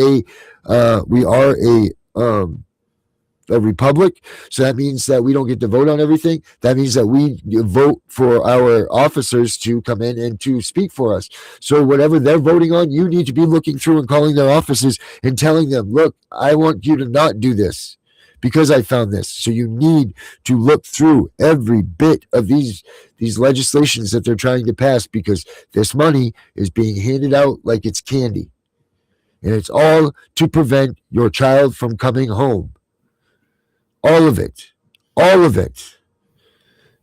S5: a republic, so that means that we don't get to vote on everything. That means that we vote for our officers to come in and to speak for us. So whatever they're voting on, you need to be looking through and calling their offices and telling them, look, I want you to not do this because I found this. So you need to look through every bit of these legislations that they're trying to pass, because this money is being handed out like it's candy, and it's all to prevent your child from coming home. All of it,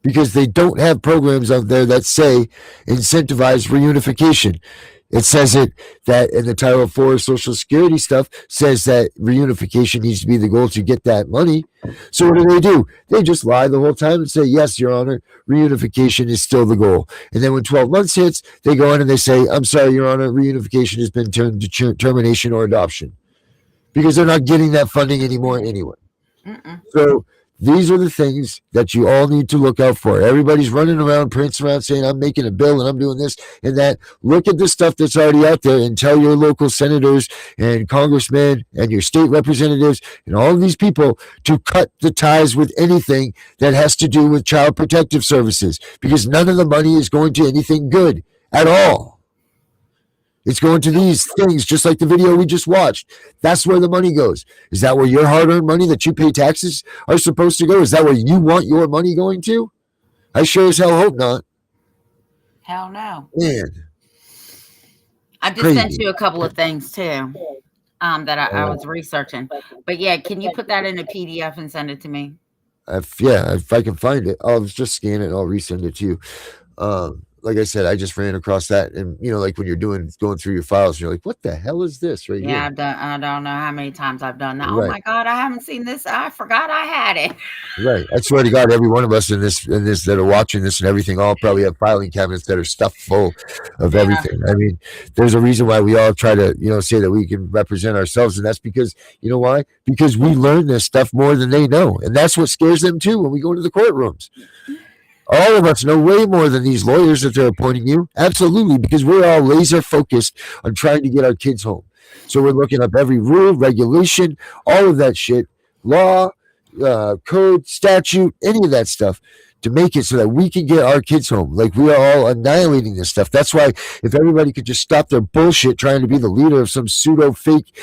S5: because they don't have programs out there that say incentivize reunification. It says it that in the Title IV Social Security stuff says that reunification needs to be the goal to get that money. So what do? They just lie the whole time and say, yes, Your Honor, reunification is still the goal. And then when 12 months hits, they go in and they say, I'm sorry, Your Honor, reunification has been turned to termination or adoption. because they're not getting that funding anymore anyway. So these are the things that you all need to look out for. Everybody's running around, prancing around saying, I'm making a bill and I'm doing this and that. Look at the stuff that's already out there and tell your local senators and congressmen and your state representatives and all of these people to cut the ties with anything that has to do with child protective services, because none of the money is going to anything good at all. It's going to these things, just like the video we just watched. That's where the money goes. Is that where your hard-earned money that you pay taxes are supposed to go? Is that where you want your money going to? I sure as hell hope not.
S6: Hell no.
S5: Man.
S6: I just
S5: Crazy.
S6: sent you a couple of things too that I was researching. But yeah, can you put that in a PDF and send it to me?
S5: If I can find it, I'll just scan it and I'll resend it to you. Like I said, I just ran across that, and like when you're going through your files, you're like, "What the hell is this right here?"
S6: I don't know how many times I've done that.
S5: Right.
S6: Oh my God, I haven't seen this. I forgot I had it.
S5: Right. I swear to God, every one of us in this that are watching this and everything, all probably have filing cabinets that are stuffed full of everything. I mean, there's a reason why we all try to, say that we can represent ourselves, and that's because, you know why? Because we learn this stuff more than they know, and that's what scares them too when we go into the courtrooms. All of us know way more than these lawyers that they're appointing you. Absolutely, because we're all laser focused on trying to get our kids home. So we're looking up every rule, regulation, all of that shit, law, code, statute, any of that stuff to make it so that we can get our kids home. Like, we are all annihilating this stuff. That's why if everybody could just stop their bullshit trying to be the leader of some pseudo fake,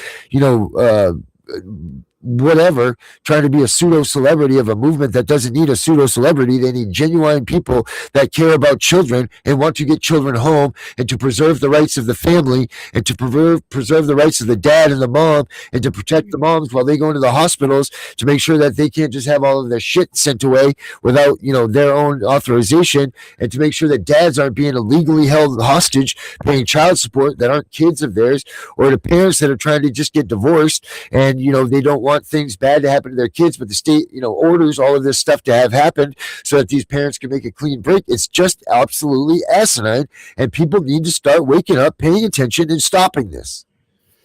S5: whatever, trying to be a pseudo celebrity of a movement that doesn't need a pseudo celebrity. They need genuine people that care about children and want to get children home and to preserve the rights of the family and to preserve the rights of the dad and the mom and to protect the moms while they go into the hospitals, to make sure that they can't just have all of their shit sent away without, their own authorization, and to make sure that dads aren't being illegally held hostage paying child support that aren't kids of theirs, or the parents that are trying to just get divorced and, they don't want things bad to happen to their kids, but the state, orders all of this stuff to have happened so that these parents can make a clean break. It's just absolutely asinine, and people need to start waking up, paying attention, and stopping this,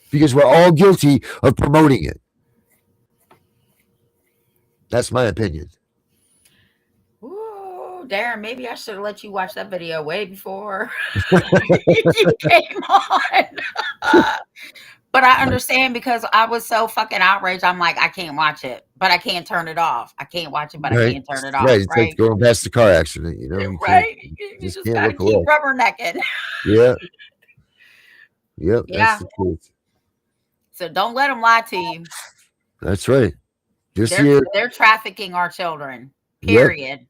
S5: because we're all guilty of promoting it. That's my opinion.
S6: Ooh, Darren, maybe I should have let you watch that video way before you came on. But I understand, because I was so fucking outraged. I'm like, I can't watch it, but I can't turn it off. I can't watch it, but I can't turn it off.
S5: Right. It's like going past the car accident, You
S6: right. You just gotta keep rubbernecking.
S5: Yeah. Yep.
S6: Yeah.
S5: That's the truth.
S6: So don't let them lie to you.
S5: That's right.
S6: They're trafficking our children. Period.
S5: Yep.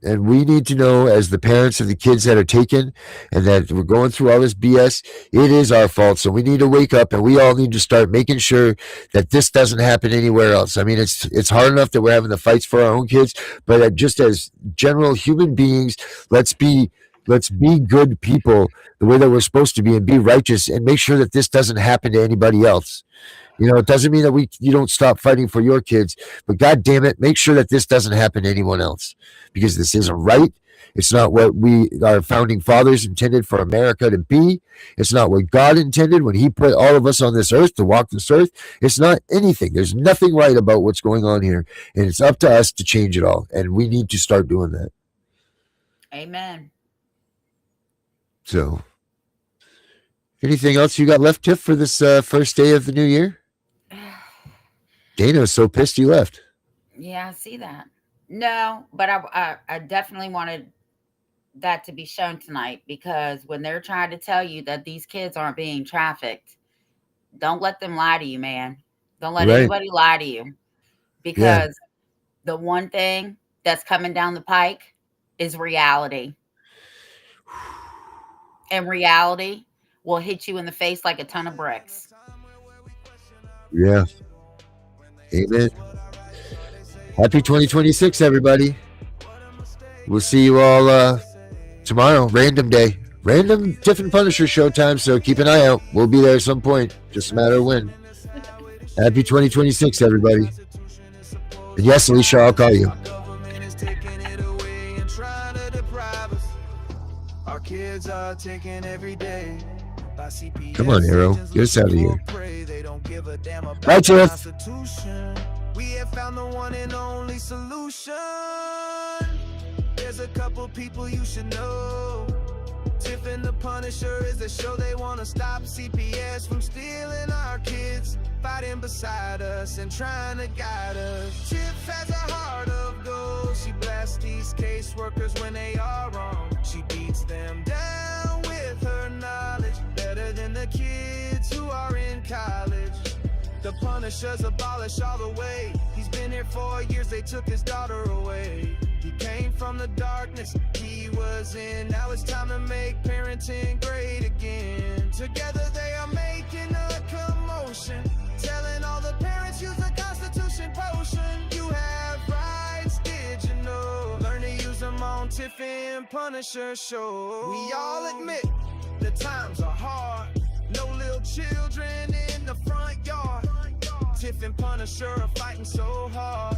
S5: And we need to know, as the parents of the kids that are taken and that we're going through all this BS, it is our fault. So we need to wake up, and we all need to start making sure that this doesn't happen anywhere else. I mean, it's hard enough that we're having the fights for our own kids, but just as general human beings, let's be good people the way that we're supposed to be, and be righteous, and make sure that this doesn't happen to anybody else. It doesn't mean that you don't stop fighting for your kids, but God damn it, make sure that this doesn't happen to anyone else, because this isn't right. It's not what our founding fathers intended for America to be. It's not what God intended when he put all of us on this earth to walk this earth. It's not anything. There's nothing right about what's going on here, and it's up to us to change it all, and we need to start doing that.
S6: Amen.
S5: So, anything else you got left, Tiff, for this first day of the new year? Dana was so pissed you left.
S6: Yeah, I see that. No, but I definitely wanted that to be shown tonight, because when they're trying to tell you that these kids aren't being trafficked, don't let them lie to you, man. Don't let anybody lie to you, because the one thing that's coming down the pike is reality. And reality will hit you in the face like a ton of bricks.
S5: Yeah. Amen. Happy 2026, everybody. We'll see you all tomorrow. Random day. Random Tiff and Punisher showtime, so keep an eye out. We'll be there at some point. Just a matter of when. Happy 2026, everybody. And yes, Alicia, I'll call you.
S1: Kids are taken every day by CPS.
S5: Come on, Arrow. Get us out of here.
S1: damn about
S5: Right,
S1: the
S5: Tiff.
S1: Constitution. We have found the one and only solution. There's a couple people you should know. Tiff and the Punisher is the show. They wanna stop CPS from stealing our kids, fighting beside us and trying to guide us. Tiff has a heart of gold. She blasts these caseworkers when they are wrong. She beats them down with her knowledge, better than the kids who are in college. The Punisher's abolished all the way. He's been here 4 years, they took his daughter away. He came from the darkness he was in. Now it's time to make parenting great again. Together they are making a commotion, telling all the parents use the Constitution potion. You have rights, did you know? Learn to use them on Tiff and Punisher show. We all admit the times are hard. No little children in the front yard. Tiff and Punisher are fighting so hard.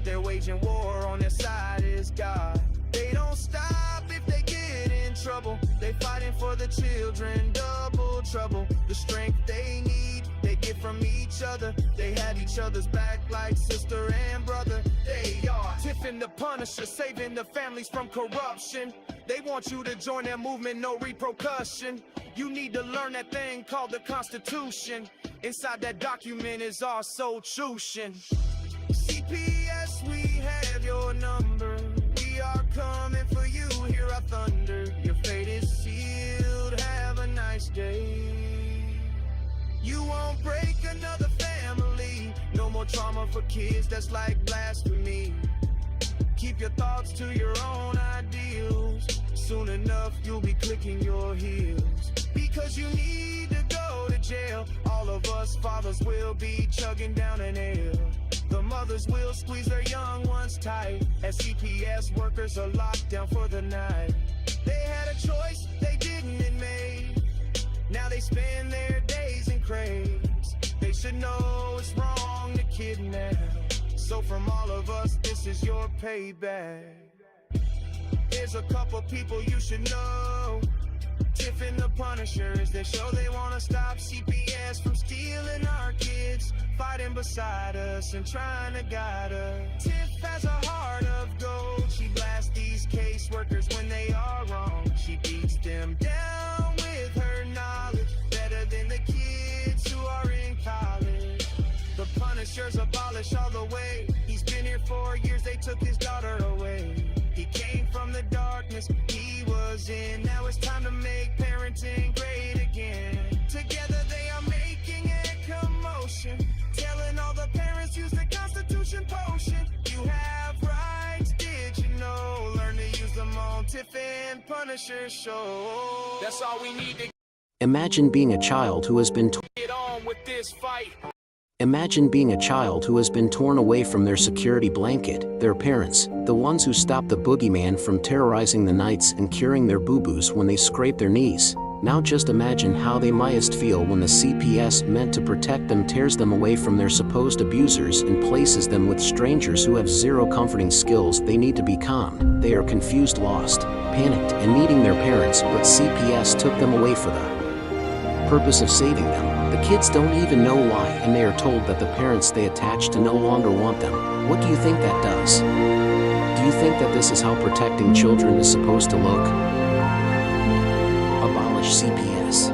S1: They're waging war, on their side is God. They don't stop if they get in trouble. They fighting for the children, double trouble. The strength they need, they get from each other. They had each other's back like sister and brother. They are Tiff and the Punisher, saving the families from corruption. They want you to join their movement, no repercussion. You need to learn that thing called the Constitution. Inside that document is our solution. CPS, we have your number. We are coming for you, hear our thunder. Your fate is sealed, have a nice day. You won't break another family. No more trauma for kids, that's like blasphemy. Keep your thoughts to your own ideals. Soon enough you'll be clicking your heels. Because you need to go to jail. All of us fathers will be chugging down an ale. The mothers will squeeze their young ones tight, as CPS workers are locked down for the night. They had a choice, they didn't and made. Now they spend their days in crates. They should know it's wrong to kidnap. So from all of us, this is your payback. There's a couple people you should know. Tiff and the Punisher is their show. They wanna stop CPS from stealing our kids, fighting beside us and trying to guide us. Tiff has a heart of gold. She blasts these caseworkers when they are wrong. She beats them down with her knowledge, better than the kids who are in college. The Punisher's abolished all the way. He's been here 4 years, they took his daughter away. He came from the darkness he was in. Now it's time to make parenting great again. Together they are making a commotion, telling all the parents use the Constitution potion. You have rights, did you know? Learn to use them on Tiff and Punisher show. That's all we need to
S10: Imagine being a child who has been
S1: get on with this fight.
S10: Imagine being a child who has been torn away from their security blanket, their parents, the ones who stopped the boogeyman from terrorizing the nights and curing their boo-boos when they scraped their knees. Now just imagine how they mightest feel when the CPS meant to protect them tears them away from their supposed abusers and places them with strangers who have zero comforting skills. They need to be calmed. They are confused, lost, panicked, and needing their parents, but CPS took them away for the purpose of saving them. The kids don't even know why, and they are told that the parents they attach to no longer want them. What do you think that does? Do you think that this is how protecting children is supposed to look? Abolish CPS.